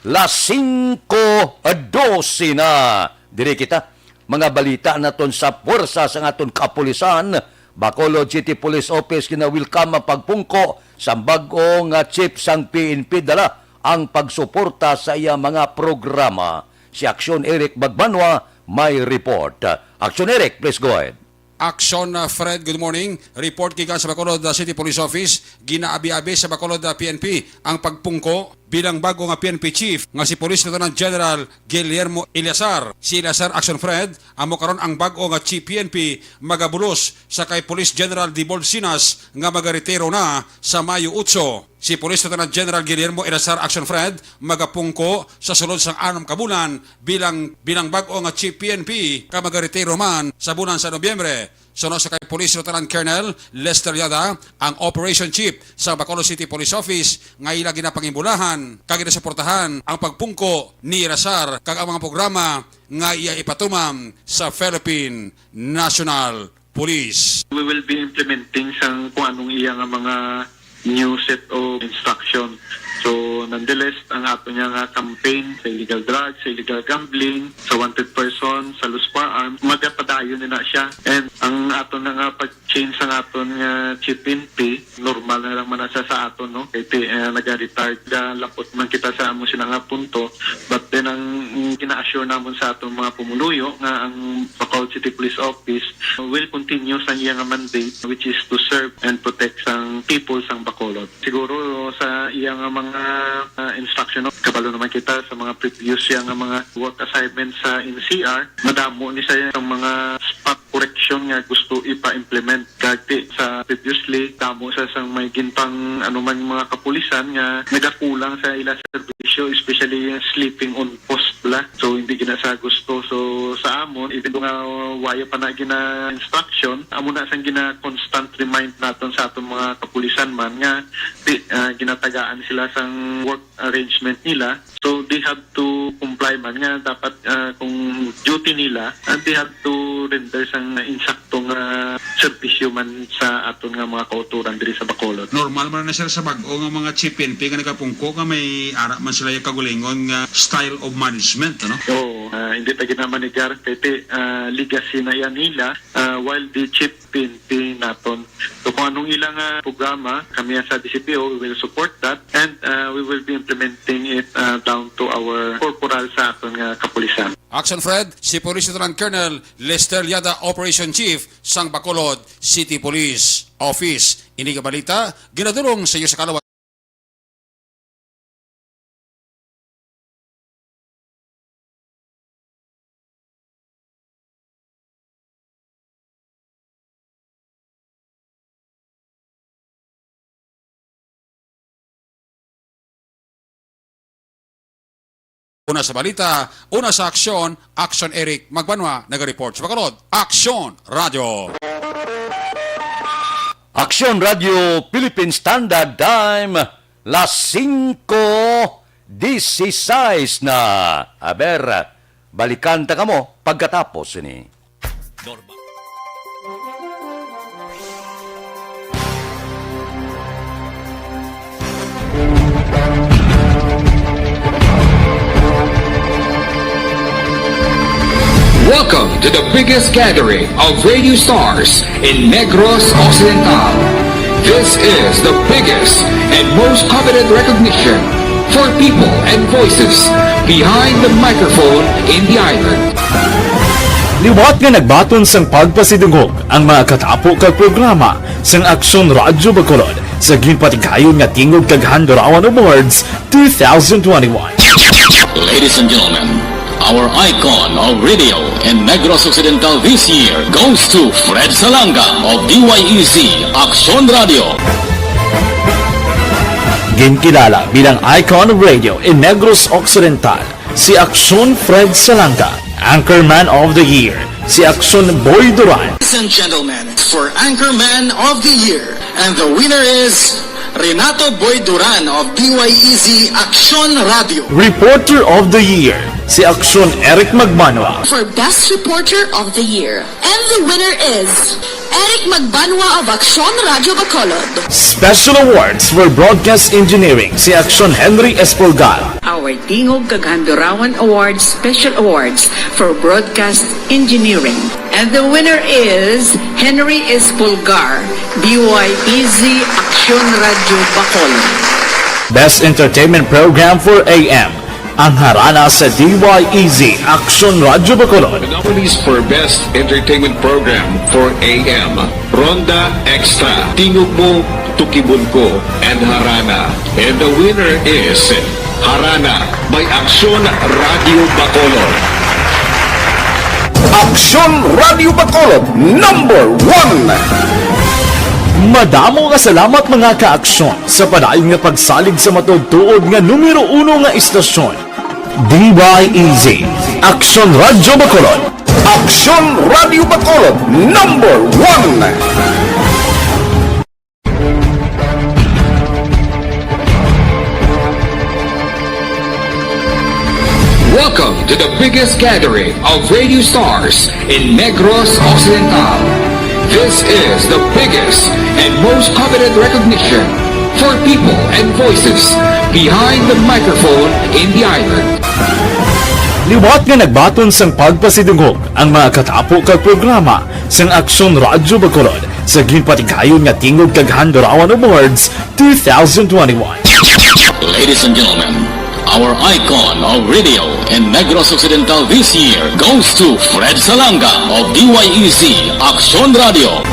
las 5:12 na. Diri kita, mga balita naton sa puwersa sa aton kapulisan, Bacolod City Police Office kinawilkam ang pagpungko sa bag-o nga chief sang PNP dala ang pagsuporta sa iya mga programa. Si Aksyon Eric Bagbanwa may report. Aksyon Eric, please go ahead. Aksyon Fred, good morning. Report gikan sa Bacolod City Police Office, ginaabi-abi sa Bacolod PNP ang pagpungko bilang bago nga PNP Chief nga si Police Lieutenant General Guillermo Eleazar. Si Eleazar, Aksyon Fred, amo karon ang bago nga Chief PNP magabulos sa kay Police General D. Bolsinas nga magaretiro na sa Mayo 8. Si Police Lieutenant General Guillermo Eleazar, Aksyon Fred, magapungko sa sulod sang 6 ka bulan bilang bago nga Chief PNP ka magaretiro man sa bulan sa Nobyembre. Sunod sa kay Police Lieutenant Colonel Lester Yada, ang Operation Chief sa Bacolod City Police Office, nga ila ginapangimulahan, kaginasaportahan ang pagpungko ni Eleazar kag ang mga programa nga iya ipatumam sa Philippine National Police. We will be implementing sang kung anong iya nga mga new set of instruction. So, nonetheless, ang ato niya nga campaign sa illegal drugs, sa illegal gambling, sa wanted person, sa loose firearms, magapadayon na siya. And ang ato na nga pag-change sa ato nga chip in pay, normal na lang man sa ato, no? Kaya nag-retard, lapot man kita sa amo sila nga punto. But then, ang gina-assure naman sa ato mga pumuluyo nga ang Bacolod City Police Office will continue sa iya nga mandate, which is to serve and protect sang people sang Bacolod. Siguro sa iya nga mga instruction, kabalo naman kita sa mga previous yang mga work assignments sa NCR, madamo ni sa mga spot correction nga gusto ipa-implement kagti sa previously, damo sa sang may gintang anuman mga kapulisan nga nagakulang sa ila servisyo, especially sleeping on post la. So hindi gina sa gusto. So sa amon, even nga waya pa na gina instruction, amo na sang gina constant remind naton sa atong mga kapulisan man nga ginatagaan sila sa work arrangement nila, so they have to comply man nga dapat kung duty nila, they have to render sang insaktong servisyo man sa aton nga mga kauturan diri sa Bacolod. Normal man na sila sa bag-o nga mga CPNP nga nagapungko nga may ara man sila yung kagulingon nga style of management, ano? Oo, hindi pa ginamanigar kaya legacy na yan nila while the CPNP naton. So kung anong ilang programa, kami sa DCPO, we will support that and we will be implementing it down to our corporal sa aton nga kapulisan. Action Fred, si Police Lieutenant Colonel Lester Liada, Operation Chief sang Bacolod City Police Office. Ini ka balita, ginadulong sa iyo sa kalawat. Una sa balita, una sa aksyon, Aksyon Eric Magbanwa, nag-report sa Bacolod. Aksyon Radio. Aksyon Radio Philippine Standard Time, las 5:16 na. Aber, balikan ta kamo pagkatapos ini. Welcome to the biggest gathering of radio stars in Negros Occidental. This is the biggest and most coveted recognition for people and voices behind the microphone in the island. Liwat nga nagbaton sang pagpasidungog ang mga katapo kag programa sang Aksyon Radyo Bacolod sa ginpatigayon nga tingog kag Handurawan Awards 2021. Ladies and gentlemen, our icon of radio in Negros Occidental this year goes to Fred Salanga of DYEZ Aksyon Radio. Ginkilala bilang icon of radio in Negros Occidental, si Aksyon Fred Salanga. Anchorman of the Year, si Aksyon Boy Duran. Ladies and gentlemen, for Anchorman of the Year, and the winner is Renato Boy Duran of DYEZ Aksyon Radio. Reporter of the Year, si Aksyon Eric Magbanwa. For Best Reporter of the Year, and the winner is Eric Magbanwa of Aksyon Radio Bacolod. Special Awards for Broadcast Engineering, si Aksyon Henry Espolgar. Our Tingog Kaghandurawan Awards Special Awards for Broadcast Engineering. And the winner is Henry Espolgar, DYEZ Aksyon Radio Bacolod. Best Entertainment Program for AM, ang harana sa DYEZ Aksyon Radio Bacolod. The nominees for Best Entertainment Program for AM, Ronda Extra, Tingog Mo, Tukibon Ko, and Harana. And the winner is Harana by Aksyon Radio Bacolod. Aksyon Radio Bacolod, number 1! Madamo nga salamat mga kaaksyon sa padayon nga pagsalig sa matudtuod nga numero 1 nga istasyon. DYEZ, Aksyon Radio Bacolod. Aksyon Radio Bacolod, number 1! Welcome to the biggest gathering of radio stars in Negros Occidental. This is the biggest and most coveted recognition for people and voices behind the microphone in the island. Liwat nga nagbaton sang pagpasidungog ang mga katapo kag programa sang Aksyon Radyo Bacolod sa ginpatigayon nga Tingog kag Handurawan Awards 2021. Ladies and gentlemen, our icon of radio in Negros Occidental this year goes to Fred Salanga of DYEC Aksyon Radio.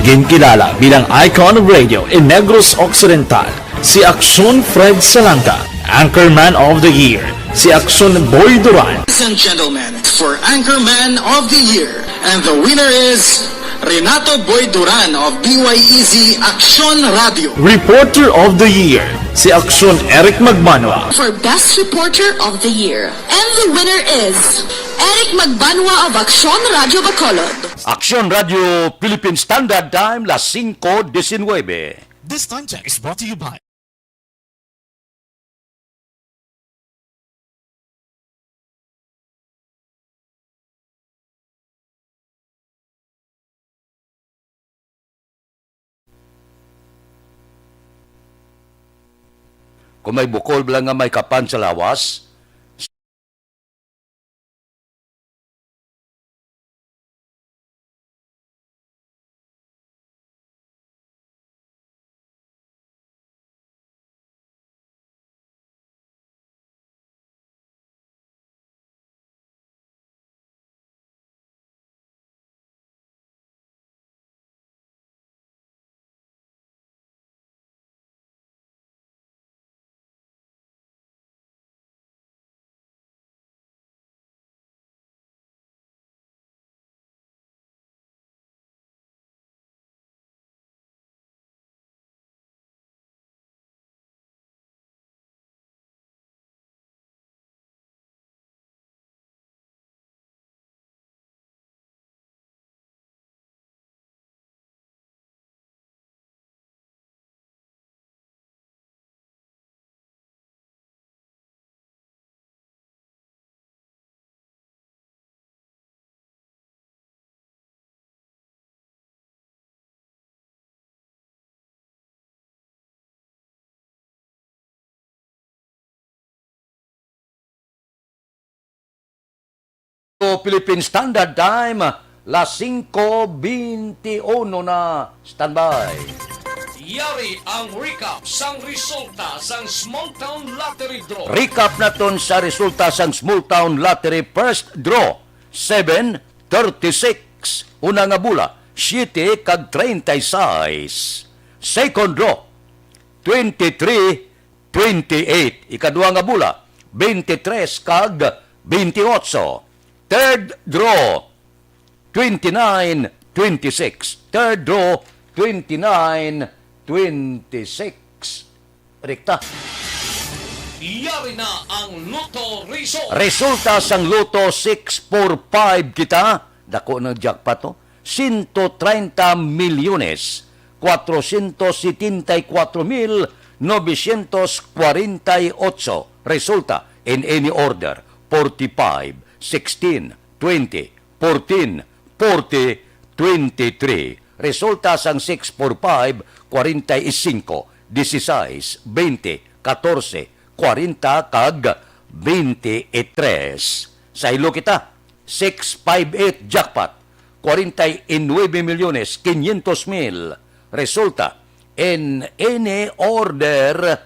Ginkilala bilang icon of radio in Negros Occidental, si Aksyon Fred Salanga. Anchorman of the Year, si Aksyon Boy Duran. Ladies and gentlemen, for Anchorman of the Year, and the winner is Renato Boy Duran of DYEZ Aksyon Radio. Reporter of the Year, si Aksyon Eric Magmanwa. For Best Reporter of the Year. And the winner is Eric Magbanwa of Aksyon Radio Bacolod. Aksyon Radio Philippine Standard Time, las 5:19. This time check is brought to you by Kung may bukol lang nga may kapan sa lawas, Philippine Standard Time, las 5:21 na. Standby. Yari ang recap sang resulta sang Small Town Lottery Draw. Recap naton sa resulta sang Small Town Lottery First Draw. 7:36. Una nga bula, 7 kag 36. Second draw, 23-28. Ikadua nga bula, 23 kag 28. Third draw, 29-26. Third draw, 29-26. Rekta. Yari na ang Lotto Result. Resulta sang Lotto 645 kita. Dako ng jackpot to. 130 milyones 474,948. Resulta in any order. 45, 16, 20, 14, 40, 23. Resulta sang 645, 45, 16, 20, 14, 40 kag 23. Sa ilo kita, 658 jackpot, 49,500,000. Resulta in any order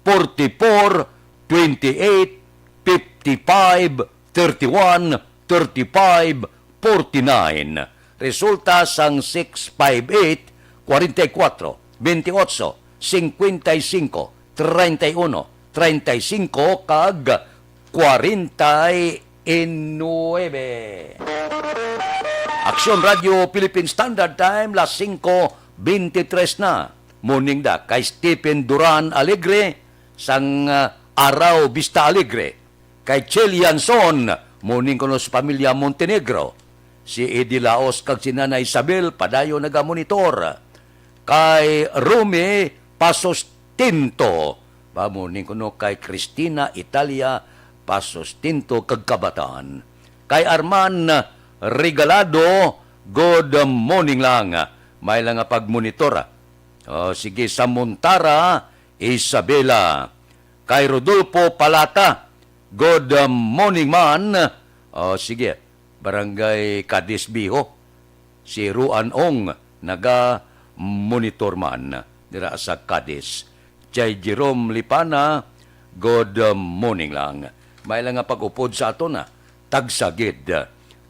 44, 28, 55, 31, 35, 49. Resulta sang 658, 44, 28, 55, 31, 35 kag 49. Aksyon Radio Philippine Standard Time, las 5:23 na. Morning da kay Stephen Duran Alegre sang Araw Vista Alegre. Kay Chelian Son, morning ko sa pamilya Montenegro. Si Eddie Laos kag si Nana Isabel padayo nagamonitor. Kay Rome Pasos Tinto, morning ko kay Cristina Italia pasustinto kag kabataan. Kay Arman Regalado, good morning lang. May lang nga pagmonitor. Sige, sa Montara, Isabela. Kay Rodolfo Palata, good morning man. Sige, Barangay Cadisbiho. Si Ruan Ong, naga-monitor man dira sa Cadiz. Jay Jerome Lipana, good morning lang. May lang nga pag-upod sa ato na, tagsagid,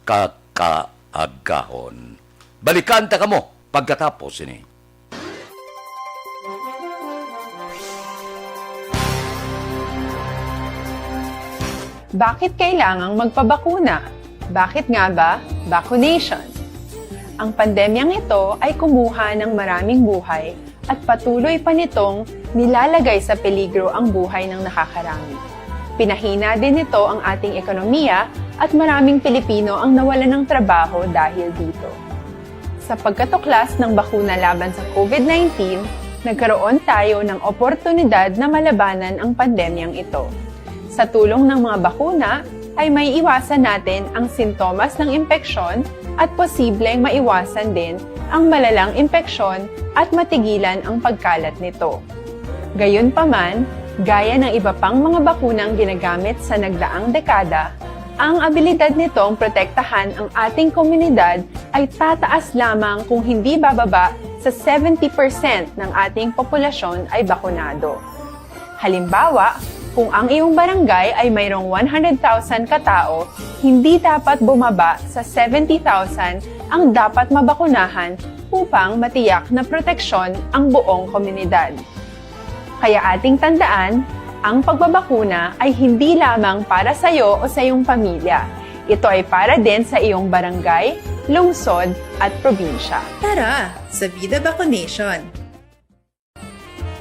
kakaagahon. Balikan ta kamo pagkatapos ini. Bakit kailangang magpabakuna? Bakit nga ba vaccination? Ang pandemyang ito ay kumuha ng maraming buhay at patuloy pa nitong nilalagay sa peligro ang buhay ng nakakarami. Pinahina din nito ang ating ekonomiya at maraming Pilipino ang nawalan ng trabaho dahil dito. Sa pagkatuklas ng bakuna laban sa COVID-19, nagkaroon tayo ng oportunidad na malabanan ang pandemyang ito. Sa tulong ng mga bakuna, ay may iwasan natin ang sintomas ng impeksyon at posibleng maiwasan din ang malalang impeksyon at matigilan ang pagkalat nito. Gayunpaman, gaya ng iba pang mga bakunang ginagamit sa nagdaang dekada, ang abilidad nitong protektahan ang ating komunidad ay tataas lamang kung hindi bababa sa 70% ng ating populasyon ay bakunado. Halimbawa, kung ang iyong barangay ay mayroong 100,000 katao, hindi dapat bumaba sa 70,000 ang dapat mabakunahan upang matiyak na proteksyon ang buong komunidad. Kaya ating tandaan, ang pagbabakuna ay hindi lamang para sa iyo o sa iyong pamilya. Ito ay para din sa iyong barangay, lungsod at probinsya. Tara, sa Vida Vaccination!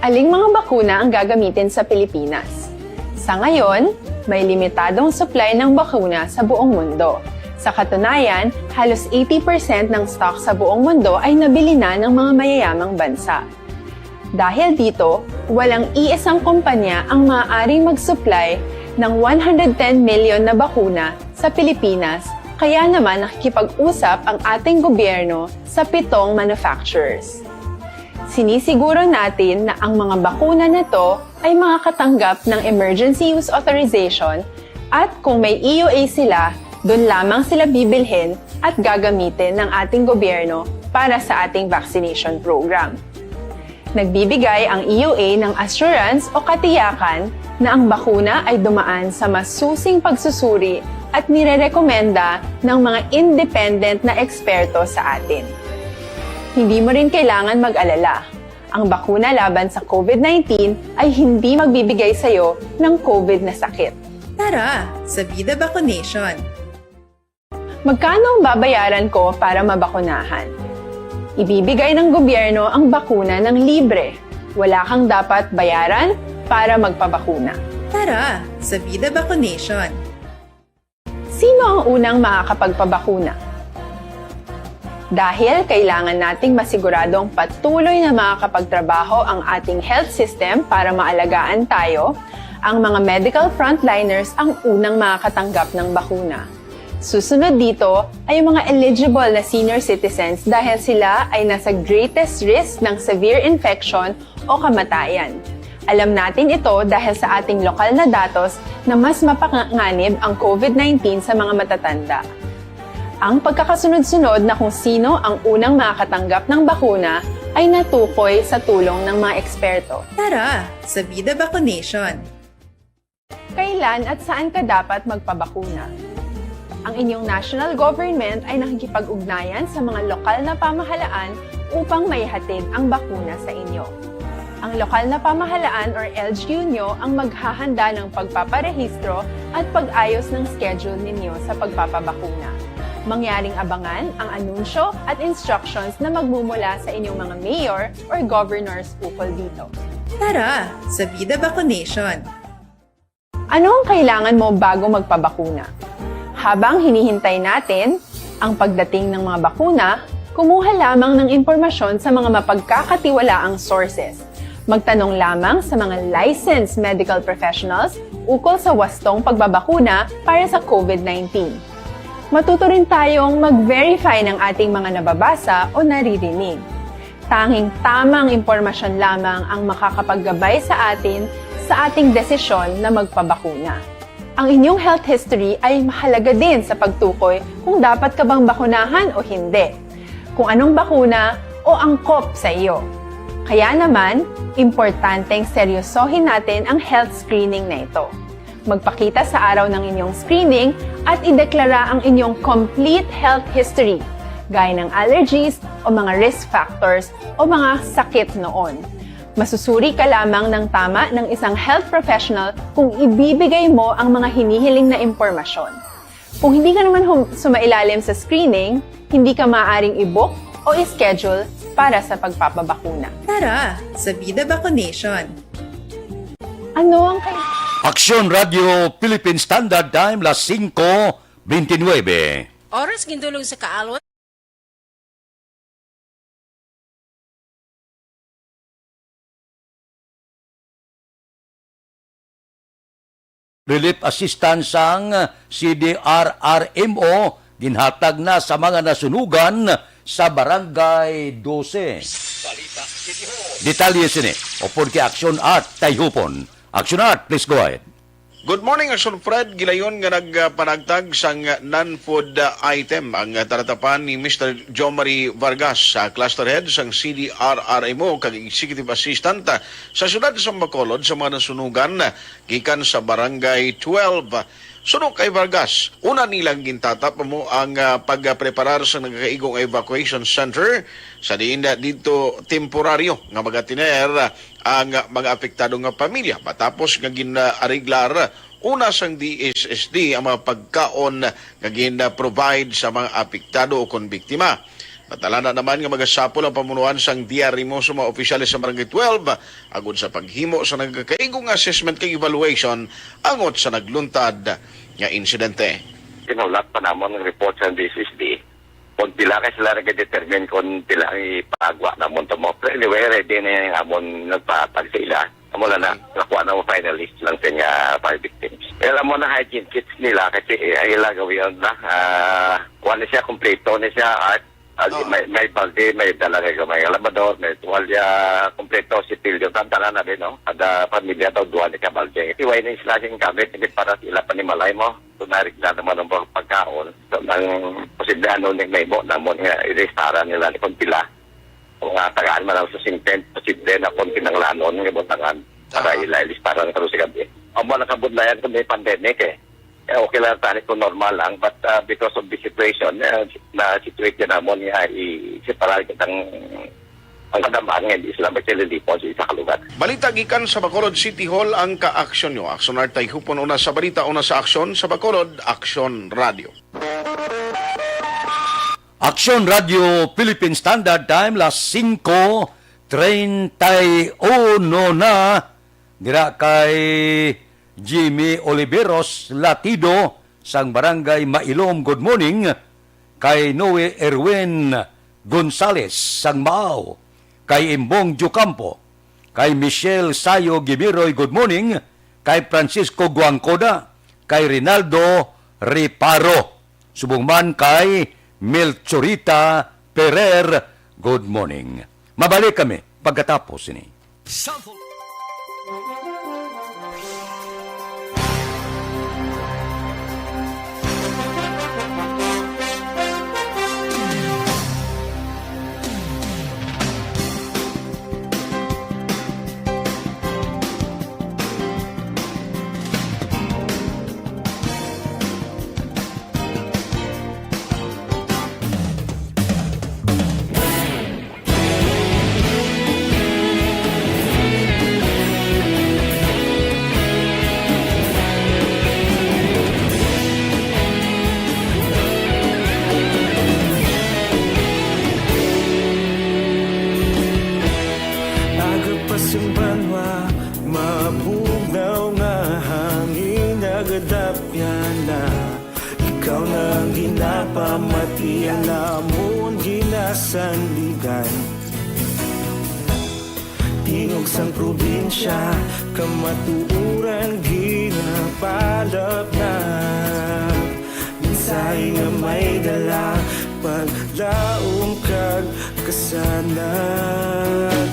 Aling mga bakuna ang gagamitin sa Pilipinas? Sa ngayon, may limitadong supply ng bakuna sa buong mundo. Sa katunayan, halos 80% ng stock sa buong mundo ay nabili na ng mga mayayamang bansa. Dahil dito, walang iisang kumpanya ang maaaring mag-supply ng 110 million na bakuna sa Pilipinas, kaya naman nakikipag-usap ang ating gobyerno sa 7 manufacturers. Sinisiguro natin na ang mga bakuna na to ay makakatanggap ng Emergency Use Authorization at kung may EUA sila, doon lamang sila bibilhin at gagamitin ng ating gobyerno para sa ating vaccination program. Nagbibigay ang EUA ng assurance o katiyakan na ang bakuna ay dumaan sa masusing pagsusuri at nirerekomenda ng mga independent na eksperto sa atin. Hindi mo rin kailangan mag-alala. Ang bakuna laban sa COVID-19 ay hindi magbibigay sa'yo ng COVID na sakit. Tara, sa Vida Vaccination! Magkano ang babayaran ko para mabakunahan? Ibibigay ng gobyerno ang bakuna ng libre. Wala kang dapat bayaran para magpabakuna. Tara, sa Vida Vaccination! Sino ang unang makakapagpabakuna? Dahil kailangan nating masiguradong patuloy na makakapagtrabaho ang ating health system para maalagaan tayo, ang mga medical frontliners ang unang makakatanggap ng bakuna. Susunod dito ay yung mga eligible na senior citizens dahil sila ay nasa greatest risk ng severe infection o kamatayan. Alam natin ito dahil sa ating lokal na datos na mas mapanganib ang COVID-19 sa mga matatanda. Ang pagkakasunod-sunod na kung sino ang unang makakatanggap ng bakuna ay natukoy sa tulong ng mga eksperto. Tara, sa Vida Vaccination! Kailan at saan ka dapat magpabakuna? Ang inyong national government ay nakikipag-ugnayan sa mga lokal na pamahalaan upang maihatid ang bakuna sa inyo. Ang lokal na pamahalaan or LGU nyo ang maghahanda ng pagpaparehistro at pag-ayos ng schedule ninyo sa pagpapabakuna. Mangyaring abangan ang anunsyo at instructions na magmumula sa inyong mga mayor or governors ukol dito. Tara, sa Vida Vaccination! Ano ang kailangan mo bago magpabakuna? Habang hinihintay natin ang pagdating ng mga bakuna, kumuha lamang ng impormasyon sa mga mapagkakatiwalaang sources. Magtanong lamang sa mga licensed medical professionals ukol sa wastong pagbabakuna para sa COVID-19. Matuto rin tayong mag-verify ng ating mga nababasa o naririnig. Tanging tamang impormasyon lamang ang makakapaggabay sa atin sa ating desisyon na magpabakuna. Ang inyong health history ay mahalaga din sa pagtukoy kung dapat ka bang bakunahan o hindi, kung anong bakuna o angkop sa iyo. Kaya naman, importanteng seryosohin natin ang health screening na ito. Magpakita sa araw ng inyong screening at ideklara ang inyong complete health history, gaya ng allergies o mga risk factors o mga sakit noon. Masusuri ka lamang ng tama ng isang health professional kung ibibigay mo ang mga hinihiling na impormasyon. Kung hindi ka naman sumailalim sa screening, hindi ka maaaring i-book o i-schedule para sa pagpapabakuna. Tara, sa Vida Vaccination. Ano ang Aksyon Radio Philippine Standard Time, las 5:29. Oras gindulong sa kaalon. Relief assistance ang CDRRMO ginhatag na sa mga nasunugan sa Barangay 12. Detalye sini. Upon ki Aksyon at Tayhupon. Aksyon at, please go ahead. Good morning, Aksyon Fred. Gilayon nga nagpanagtag sang non-food item ang taratapan ni Mr. Jomari Vargas, cluster head sang CDRRMO kag executive assistant sa siyudad sa Bacolod sa mga nasunugan gikan sa Barangay 12. Sunog kay Vargas, una nilang gintatap mo ang pagpreparar sa nagkaigong evacuation center sa diin dito temporaryo nga magatiner ang mga apektado nga pamilya. Matapos nga ginariglar una sang DSSD ang mga pagkaon nga gin-provide sa mga apektado o kon biktima. Matalana naman nga magasapol ang pamunuan sang diarimo sa mga opisyalis sa Barangay 12 agud sa paghimo sa nagkakaigong assessment kay evaluation angot sa nagluntad nga insidente. Kinulat pa namon ng report sa DSSD kung pila ka sila nag-determine kung pila ang ipagwa namon to mo. Pero anyway, ready na yung amon nagpatag sa ila. Amo na nakuha na mo finalist lang sa nga 5 victims. Alam mo na hygiene kits nila kasi ay gawin na kuha na siya, kompleto na siya at may balde, may dala kayo, may alabador, may tuwalya, kompleto, si Pilyo, tantala na din, no? Ada pamilya daw, duwa ni kabalde. Iway na yung slasing gamit, hindi para sila panimalay mo. Tunarik na naman ang pagkaon. So, ang posible ano may mo na mo nga, i-restara nila ni Kuntila. Kung tagaan man sa 50, posible na konti ng lanon, ng ibotangan, para ilailis para ng karusi gabi. Ang mga nakabudlayan kung may pandemic okay lang tayo kung normal lang, but because of the situation, na situation namon nga i-separate kitang ang kadamang hindi sila magsililipon sa isa kalugar. Balita gikan sa Bacolod City Hall ang ka-aksyon nyo. Aksyon Artay Hupon, una sa balita, una sa aksyon sa Bacolod, Aksyon Radio. Aksyon Radio Philippine Standard Time, las 5:31 na. Dira kay Jimmy Oliveros Latido sang Barangay Mailom, good morning. Kay Noe Erwin Gonzales sang Maaw. Kay Imbong Jucampo. Kay Michelle Sayo Gimiroy, good morning. Kay Francisco Guangcoda. Kay Rinaldo Riparo. Subong man kay Melchorita Perer, good morning. Mabalik kami pagkatapos ini. tingog sang probinsya, kamatuuran ginapalap na. Minsay nga may dala, paglaom kag kasanat.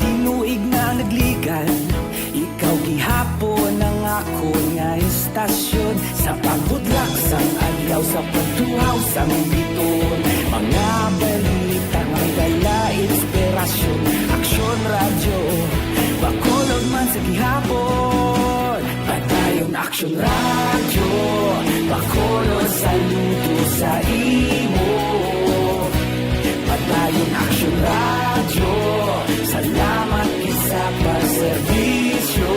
Tinuig na nagligan, ikaw gihapon ang ako nga istasyon. Sa pagbudlak sang adlaw, sa pagtuhaw sang biton, mga balita nga dala inspirasyon. Aksyon radyo, bakolog man sa gihapon. Padayon Aksyon radyo, bakolog saludo sa imo. Padayon Aksyon radyo, salamat isa pa serbisyo.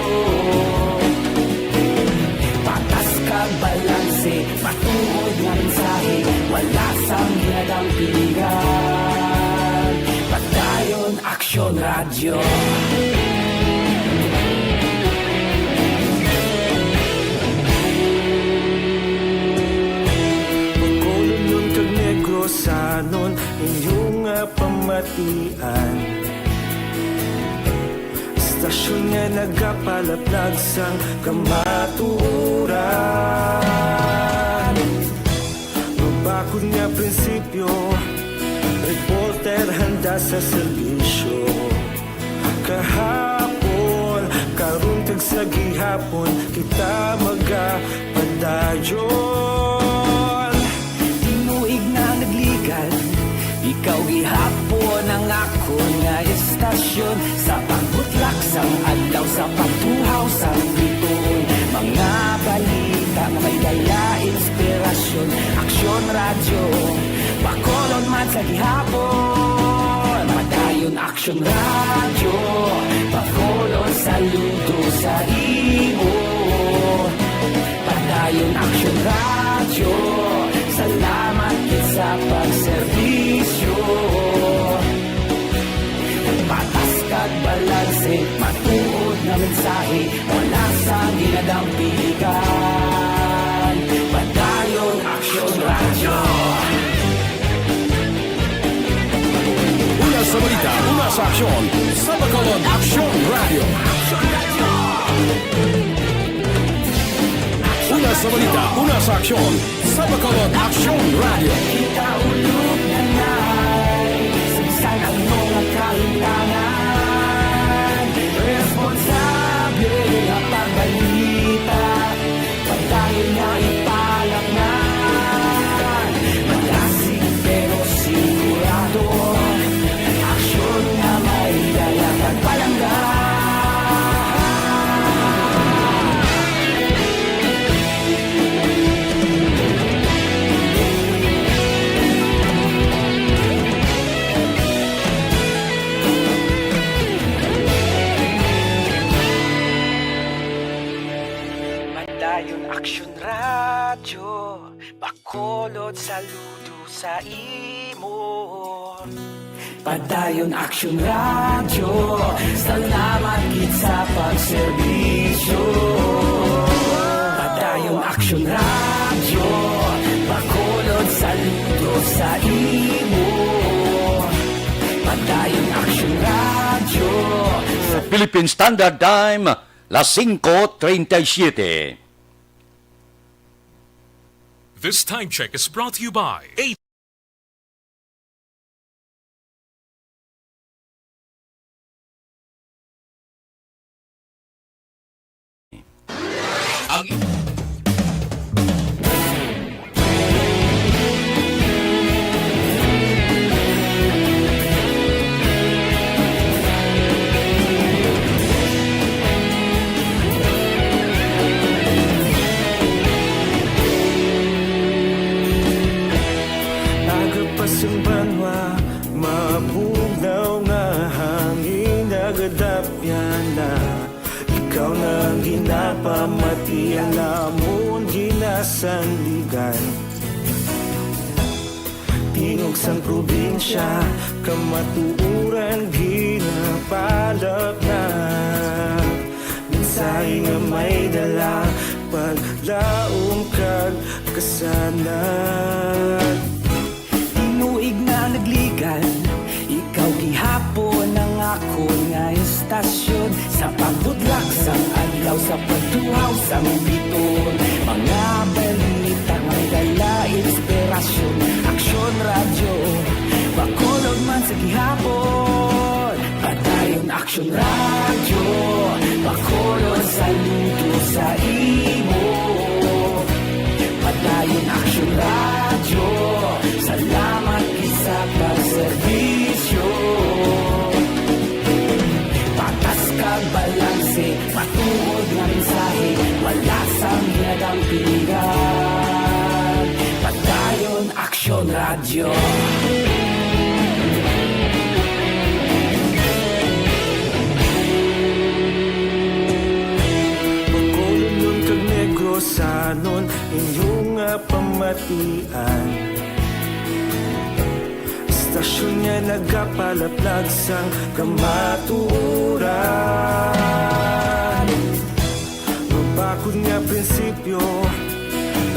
Patas kag balanse, matuod nga mensahe, wala sang ginadang piligan. Padayon Aksyon radyo. Bacolod kag Negrosanon, inyong pamatian. Istasyon nga nagapalaplag sang kamaturan. Mabakod nga prinsipyo, reporter handa sa serbisyo. Kahapon, karong tag sa gihapon, kita magapadayon. Tinuig na nagligan, ikaw gihapon ang ako nga istasyon. Sa pagbutlak sang adlaw, sa pagtuhaw sang biton, mga balita nga may dala inspirasyon. Aksyon radyo, bakolon man sa gihapon. Padayon Aksyon radyo, bakolon saludo sa imo. Padayon Aksyon radyo, salamat sa pagserbisyo. Patas kag balanse, matuod na mensahe, wala sa ginadang piligan. Padayon Aksyon radyo. Una sa balita, una sa aksyon, sa Bacolod Aksyon Radio. Una sa balita, una sa aksyon, sa Bacolod Aksyon Radio. Ikaulog na na'y saan ang mga kailangan. Responsable na pagbalita, pagdahil na ipalak na. Malasig pero sigurado, aksyon na may dalang pagpalangga. Padayon Aksyon radyo, bakolod saludo sa imo. Padayon Aksyon radyo, salamat gid sa pagserbisyo. Padayon Aksyon radyo, bakolod saludo sa imo. Padayon Aksyon radyo. Philippine Standard Time, las 5:37. This time check is brought to you by Agapasumbanwa, mabugnaw nga hangin nagadapyan na. Ikaw na ang ginapamatian, namon ginasandigan. Tingog sang probinsya, kamatuuran ginapalap na. Minsay nga may dala, paglaom kag kasanat. Tinuig na nagligan, ikaw gihapon ang ako nga sa pagtuhaw sa biton. Mga balita may dala inspirasyon. Aksyon radyo, bakulog man sa gihapon. Padayon Aksyon radyo, bakulog saludo sa imo. Padayon Aksyon radyo, salamat isa pagserbisyo. Patas kag balanse, matuod nga mensahe, wala sang hinagang pilihan. Padayon Aksyon radyo. Sanon inyong pamatian. Stasyon niya nagapalaplag sang kamaturan. Mabakod nga prinsipyo,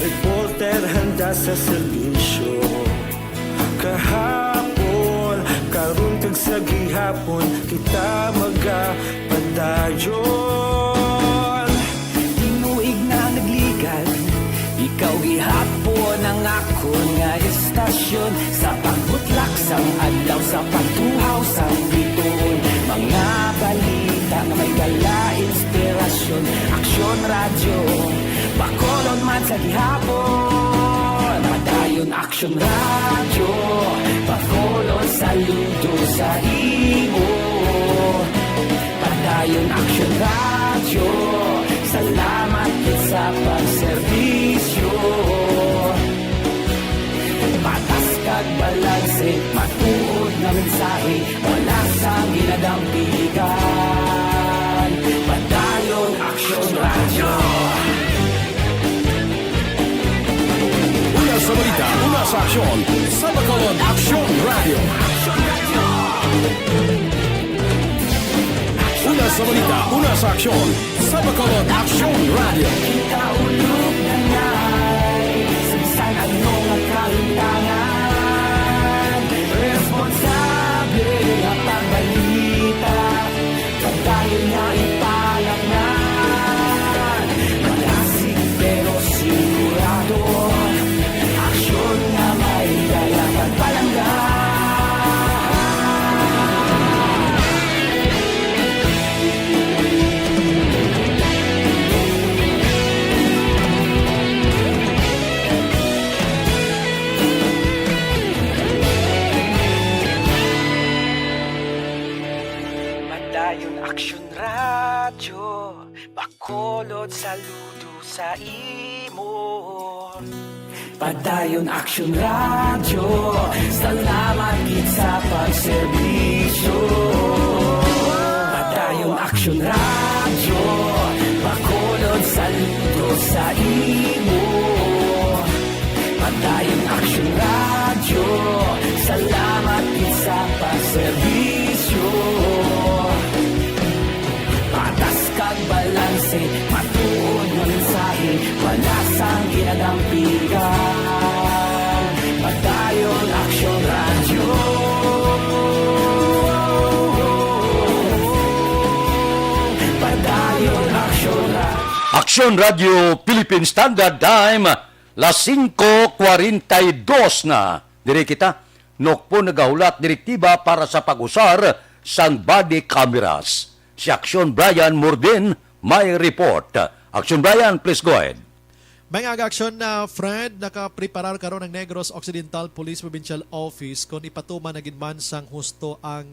reporter handa sa serbisyo. Kahapon, karon kag sa gihapon, kita magapadayon. Ikaw gihapon ang akon nga istasyon, sa pagbutlak sang adlaw, sa pagtuhaw sang biton. Mga balita nga may dala inspirasyon. Aksyon radyo, bakolon man sa gihapon. Padayon Aksyon radyo, bakolon saludo sa imo. Padayon Aksyon radyo, salamat sa pagserbisyo. Patas kag balanse, matuod na mensahe, wala sang ginadang piligan. Padayon Aksyon radyo. Una sa balita, una sa aksyon, sa Bacolod Aksyon Radio. Una sa balita, una sa aksyon, sa Bacolod Aksyon Radio. Kita ulog na ngay, saan ano nga kahintangan. Responsable ang pagbalita, pagdayon nga ipalaknan. Malasig pero sigurado, aksyon nga may dala pagpalanggan. Aksyon radyo, bakolod saludo sa imo. Padayon Aksyon radyo, salamat gid sa pagserbisyo. Padayon Aksyon radyo, bakolod saludo sa imo. Padayon Aksyon radyo, salamat gid sa pagserbisyo. Patas kag balanse, matuod nga mensahe, wala sang ginadang piligan. Padayon Aksyon radyo. Padayon Aksyon radyo. Aksyon Radio Philippine Standard Time, las 5:42 na. Diri kita, nokpo nagahulat direktiba para sa pag-usar sang body cameras. Si Aksyon Brian Murdin may report. Aksyon Brian, please go ahead. May aksyon na Fred, nakapreparar karon ng Negros Occidental Police Provincial Office kung ipatuman na ginman sang husto ang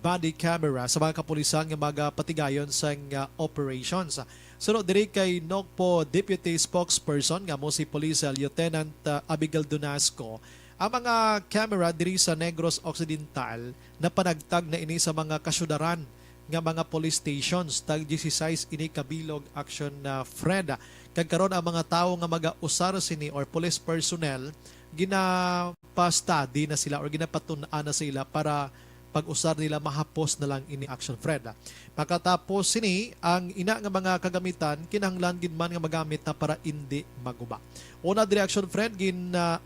body camera sa mga kapulisan nga magapatigayon sang operations. Sunod diri kay Nokpo Deputy Spokesperson nga mo si Police Lieutenant Abigail Donasco, ang mga camera diri sa Negros Occidental na panagtag na ini sa mga kasyudaran nga mga police stations tag 16 ini kabilog action na Fred. Kag karon ang mga tawo nga maga-usar sini or police personnel ginapa-study na sila or ginapatun-an na sila para pag-usar nila mahapos na lang ini action Fred. Makatapos sini ang ina nga mga kagamitan kinahanglan gid man nga magamit na para hindi maguba. Una diri action Fred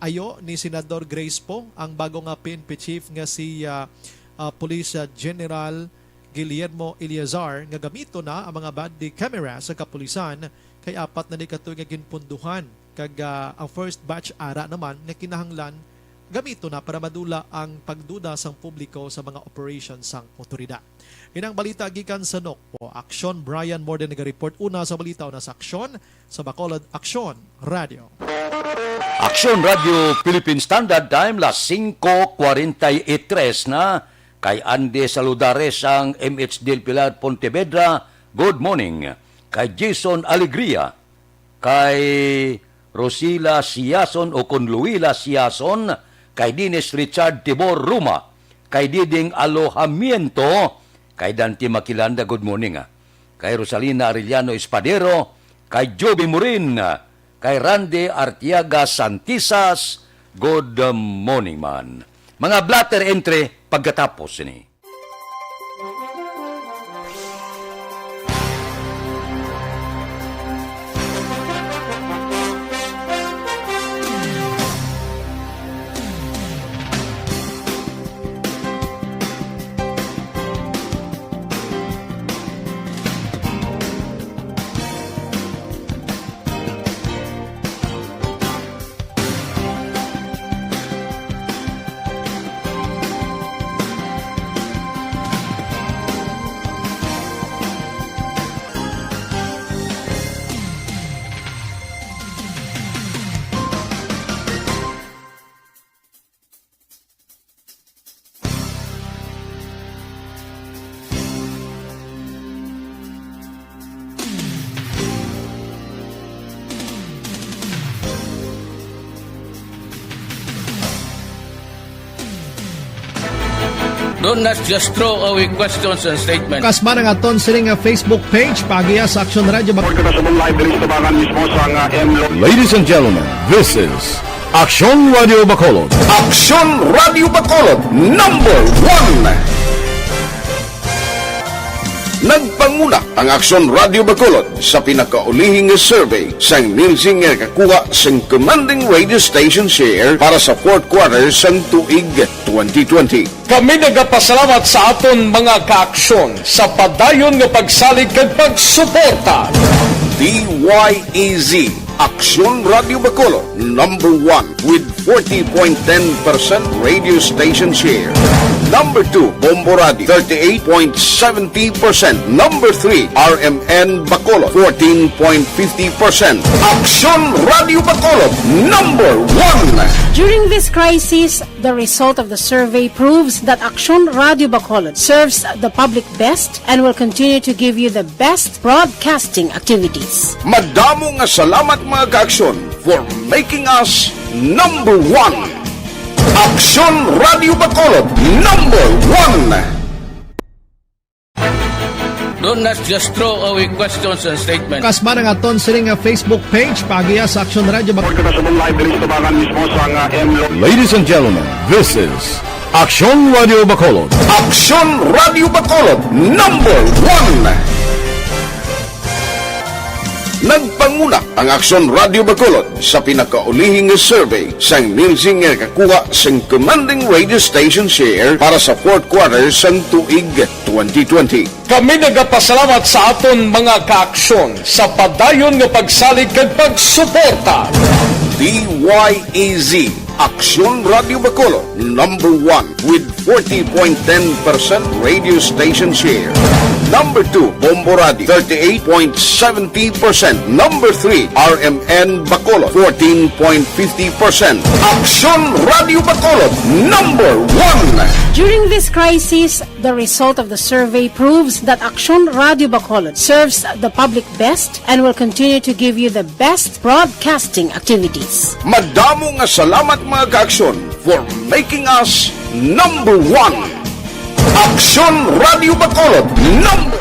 ayo ni Senador Grace po ang bago nga PNP chief nga si Police General Guillermo Eleazar nga gamito na ang mga body camera sa kapulisan kay apat na nikatoy nga ginpunduhan kag ang first batch ara naman nga kinahanglan gamito na para madula ang pagduda sang publiko sa mga operations sang otoridad. Inang balita gikan sa NOC po. Aksyon Brian Morden nag-report una sa balita una sa Aksyon sa Bacolod Aksyon Radio. Aksyon Radio Philippine Standard Time las 5:43 na kay Andy Saludares ang MH Del Pilar Pontevedra. Good morning. Kay Jason Alegria, kay Rosila Siason o Conluila Siason, kay Dines Richard Tibor Ruma, kay Diding Alojamiento, kay Dante Makilanda, good morning. Kay Rosalina Arellano Espadero, kay Joby Murin, kay Randy Artiaga Santisas, good morning man. Mga blatter entry pagkatapos ini. Do not just throw away questions and statements. Kasman ang aton sining nga Facebook page pagiya sa Aksyon Radio. Ladies and gentlemen, this is Aksyon Radio Bacolod. Aksyon Radio Bacolod, number 1. Nagpanguna ang Aksyon Radio Bacolod sa pinakaulihing survey sang Nilsing nga kakuha sang commanding radio station share para sa fourth quarter sang tuig 2020. Kami nagapasalamat sa aton mga kaaksyon sa padayon nga pagsalig kag pagsuporta. DYEZ Aksyon Radio Bacolod, number 1 with 40.10% radio station share. Number 2, Bombo Radio, 38.70%. Number 3, RMN Bacolod, 14.50%. Aksyon Radio Bacolod, number 1. During this crisis, the result of the survey proves that Aksyon Radio Bacolod serves the public best and will continue to give you the best broadcasting activities. Madamo nga salamat mga kaaksyon for making us number 1. Aksyon Radio Bacolod, number 1. Do not just throw away questions and statements. Kasman ang aton sining nga Facebook page pagiya sa Aksyon Radio. Ladies and gentlemen, this is Aksyon Radio Bacolod. Aksyon Radio Bacolod, number 1. Nagpanguna ang Aksyon Radio Bacolod sa pinakaulihing survey sang Nilsing nga kakuha sang commanding radio station share para sa fourth quarter sang tuig 2020. Kami nagapasalamat sa aton mga kaaksyon sa padayon nga pagsalig kag pagsuporta. DYEZ Aksyon Radio Bacolod, number 1 with 40.10% radio station share. Number 2, Bombo Radio, 38.70%. Number 3, RMN Bacolod, 14.50%. Aksyon Radio Bacolod, number 1. During this crisis, the result of the survey proves that Aksyon Radio Bacolod serves the public best and will continue to give you the best broadcasting activities. Madamo nga salamat mga kaaksyon for making us number 1. Aksyon Radio Bacolod, number.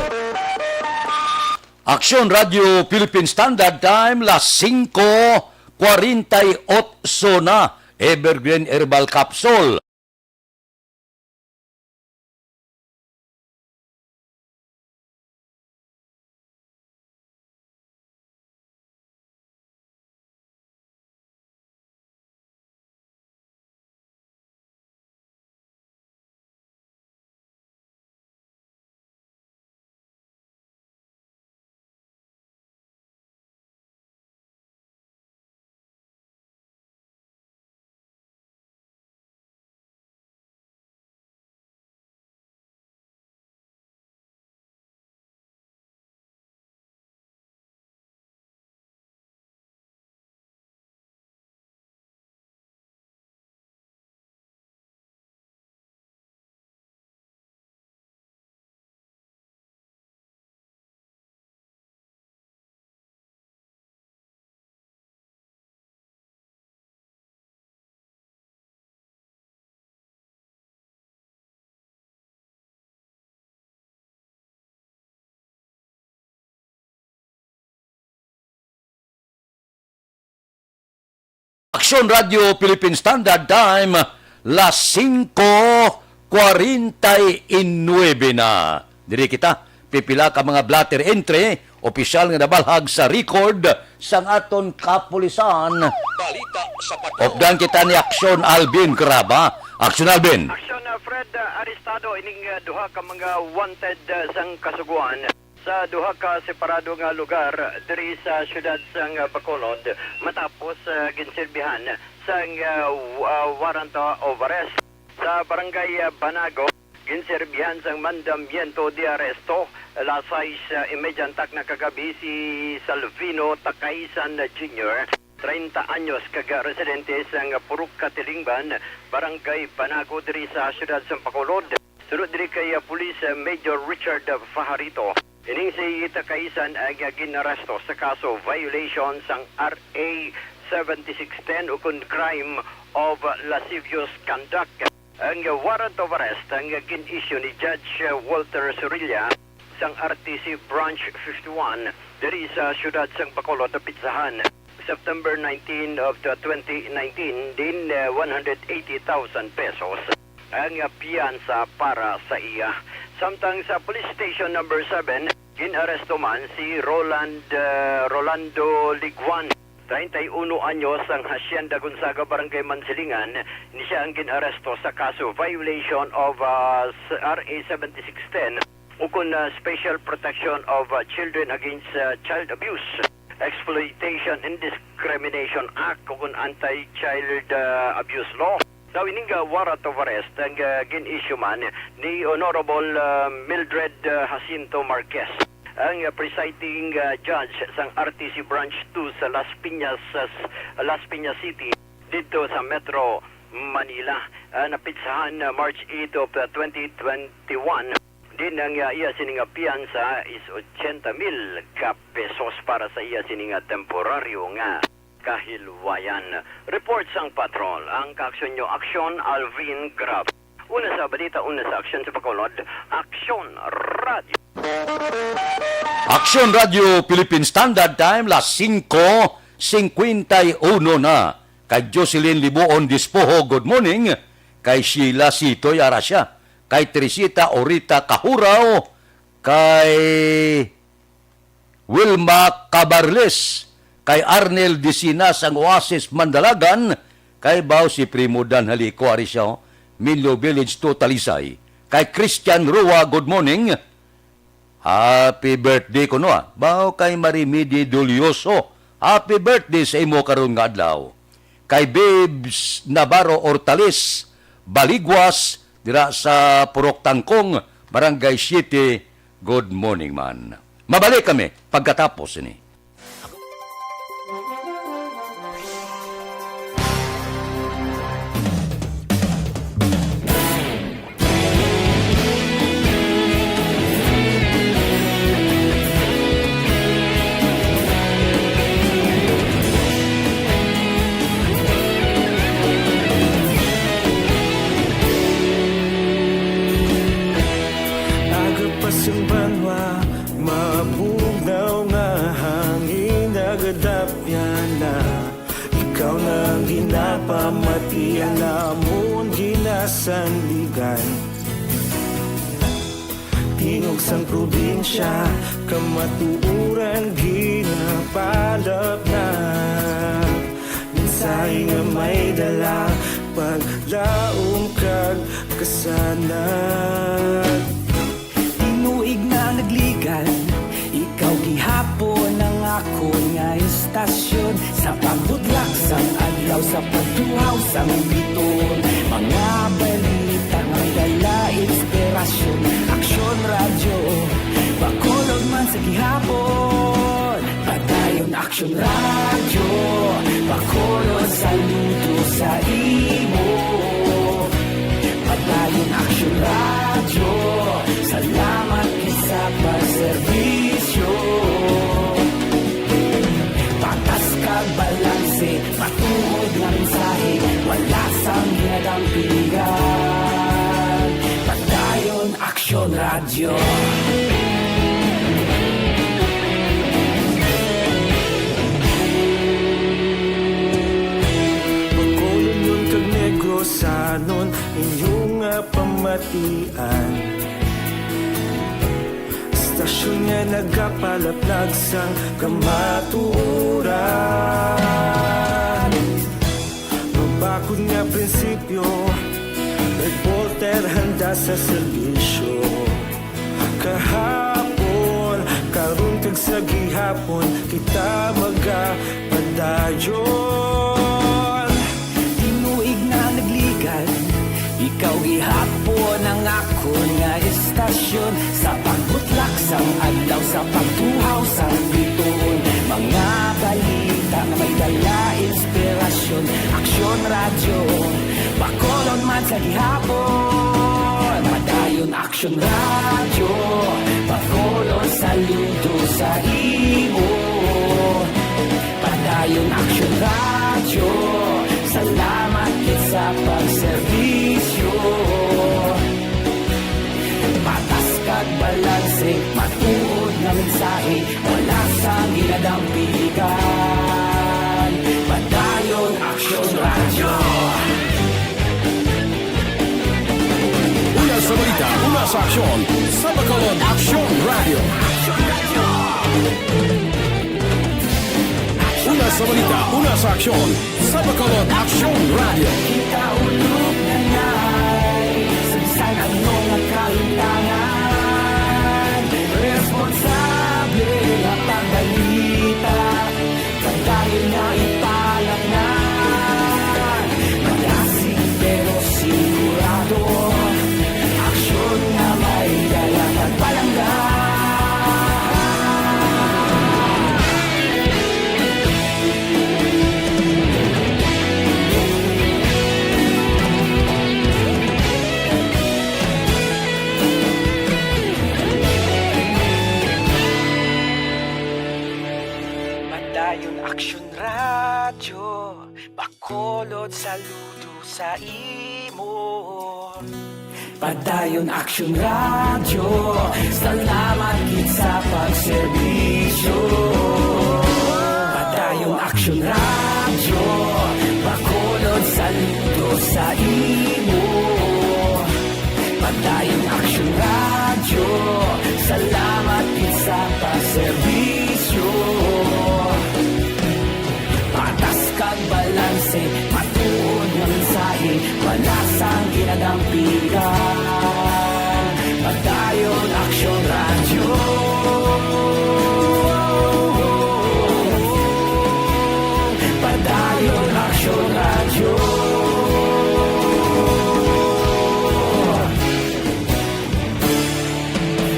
Aksyon Radio Philippine Standard Time, las 5:48 na. Evergreen Herbal Capsule. Aksyon Radio Philippine Standard Time, las 5:49 na. Diri kita, pipila ka mga blatter entry, opisyal nga nabalhag sa record sang aton kapulisan. Balita sa patrol. Opdan kita ni Aksyon Alvin Caraba. Aksyon Alvin. Aksyon Fred, arestado ining duha ka mga wanted sang kasuguan sa duha ka separado nga lugar diri sa syudad sang Bacolod matapos ginsilbihan sang warrant of arrest sa barangay Banago. Ginserbihan sang mandamiento de arresto alas 6:30 na kagabi si Salvino Takaisan Jr., 30 anyos, kaga residente sang Purok Katilingban, barangay Banago diri sa syudad sang Bacolod. Sunod diri kay Police Major Richard Fajarito. Ining si Takaisan ay ginaresto sa kaso violation sang RA 7610 ukon crime of lascivious conduct. Ang warrant of arrest ang gin-issue ni Judge Walter Sorilla sang RTC Branch 51 diri sa syudad sang Bacolod na Pitsahan. September 19 of 2019 din 180,000 pesos ang piyansa para sa iya. Samtang sa Police Station number 7, ginaresto man si Rolando Liguan, 31 anyos, ang Hacienda Gonzaga, Barangay Mansilingan. Ni siya ang ginaresto sa kaso violation of RA 7610 ukon Special Protection of Children Against Child Abuse, Exploitation and Discrimination Act ukon Anti-Child Abuse Law. Now, ining warrant of arrest ang gin-issue man ni Honorable Mildred Jacinto Marquez, ang presiding judge sang RTC Branch 2 sa Las Piñas City dito sa Metro Manila. Napitsahan March 8 of 2021. Din ang iya sining piyansa is 80,000 ka pesos para sa iya sining temporaryo nga kahilwayan. Report sang patrol ang kaaksyon nyo, Aksyon Alvin Grab. Una sa balita, una sa aksyon sa Bacolod, Aksyon Radio. Aksyon Radio Philippine Standard Time, las 5:51 na. Kay Jocelyn Libuon Dispoho, good morning. Kay Sheila Sitoy Arasya. Kay Teresita Orita Kahuraw. Kay Wilma Cabarles. Kay Arnel Disinas ang Oasis Mandalagan. Kay Bao si Primo Dan Haliko Arisyo, Milo Village to Talisay. Kay Christian Rua, good morning. Happy birthday ko no. Bao kay Marimidi Dulioso, happy birthday sa imo karon nga adlaw. Kay Babes Navarro Ortalis, Baligwas, dira sa Purok Tangkong, Barangay City, good morning man. Mabalik kami pagkatapos ini. Agapasang banwa, mabugaw nga hangin, agadapyan na. Ikaw nang ginapamatian namon ginasandigan. Tingog sang probinsya, kamatuuran ginapalap na. Minsay nga may dala, paglaom kag kasanat. Tinuig na nagligan, ikaw gihapon ang ako nga istasyon. Sa pagbudlak sang adlaw, sa pagtuhaw sang biton, mga balita nga dala inspirasyon. Aksyon Radio, Bacolod man sa gihapon. Padayon Aksyon Radio, Bacolod saludo sa imo. Padayon Aksyon Radio, salamat sa pagserbisyo. Patas kag balanse, patuod ng mensahe, wala sang hinadampingan. Padayon Aksyon Radio. inyong pamatian. Istasyon nga nagapalaplag sang kamaturan. Mabakod nga prinsipyo, reporter handa sa serbisyo. Kahapon, karun kag sa gihapon, kita magapadayon. Tinuig na nagligad, ikaw gihapon ang ako nga istasyon. Sa pagbutlak sang adlaw, sa pagtuhaw sang bituon, mga balita na may dala inspirasyon. Aksyon radyo, Bacolod man sa gihapon. Padayon Aksyon radyo, Bacolod saludo sa imo. Padayon Aksyon radyo, salamat kit sa pagserbisyo. Patas kag balanse, matuod na mensahe, wala sa ginadampigan. Padayon Aksyon radyo. Una sa balita, una sa aksyon, sa Bacolod Aksyon Radio. Una sa balita, una sa aksyon, sa Bacolod Aksyon Radio. Kita ulog na ngay, sagsan ang mga kalintangan. Responsable na pagbalita, pagdayon na ipalang na. Malasig pero sigurado, aksyon na may dalang at palangga. Padayon Aksyon radyo, Bacolod saludo sa imo. Padayon Aksyon radyo, salamat kit sa pagserbisyo. Padayon Aksyon radyo, Bacolod saludo sa imo. Padayon Aksyon radyo, salamat kit sa pagserbisyo. Patas kag balanse, matuod nga mensahe, wala sang ginadampigan. Padayon Aksyon radyo. Padayon Aksyon radyo.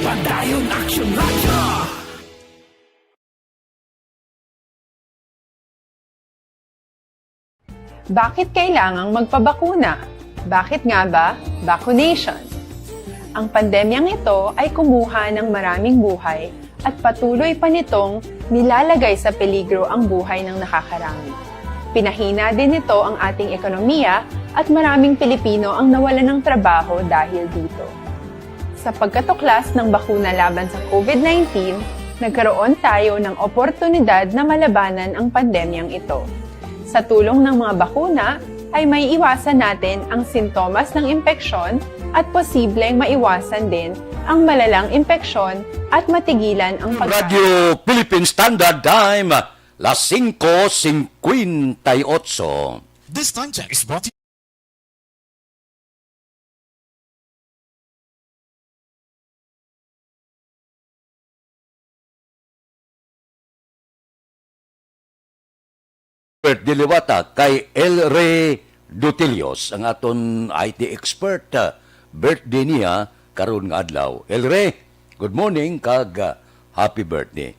Padayon Aksyon radyo. Bakit kailangang magpabakuna? Bakit nga ba vaccination? Ang pandemyang ito ay kumuha ng maraming buhay at patuloy pa nitong nilalagay sa peligro ang buhay ng nakakarami. Pinahina din nito ang ating ekonomiya at maraming Pilipino ang nawalan ng trabaho dahil dito. Sa pagkatuklas ng bakuna laban sa COVID-19, nagkaroon tayo ng oportunidad na malabanan ang pandemyang ito. Sa tulong ng mga bakuna, ay may iwasan natin ang sintomas ng impeksyon at posibleng maiwasan din ang malalang impeksyon at matigilan ang Radio Philippine Standard Time, las 5:58. This time check is brought to you. Diliwata kay El Rey Dutilios, ang aton IT expert. Birthday niya karon nga adlaw. El Rey, good morning kag happy birthday.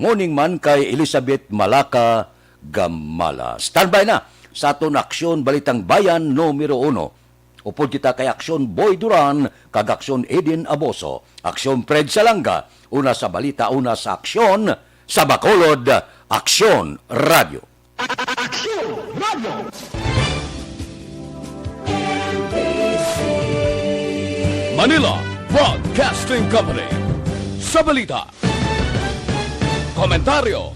Morning man kay Elizabeth Malaka Gamala. Standby na sa aton Aksyon Balitang Bayan numero 1. Upod kita kay Aksyon Boy Duran kag Aksyon Edin Aboso. Aksyon Fred Salanga. Una sa balita, una sa aksyon sa Bacolod Aksyon Radio. Aksyon Radio! Manila Broadcasting Company. Sa balita, komentaryo,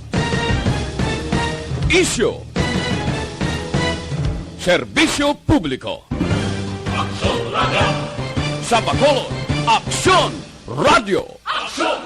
isyu, serbisyo publiko, Sa Bacolod, Aksyon Radio! Aksyon!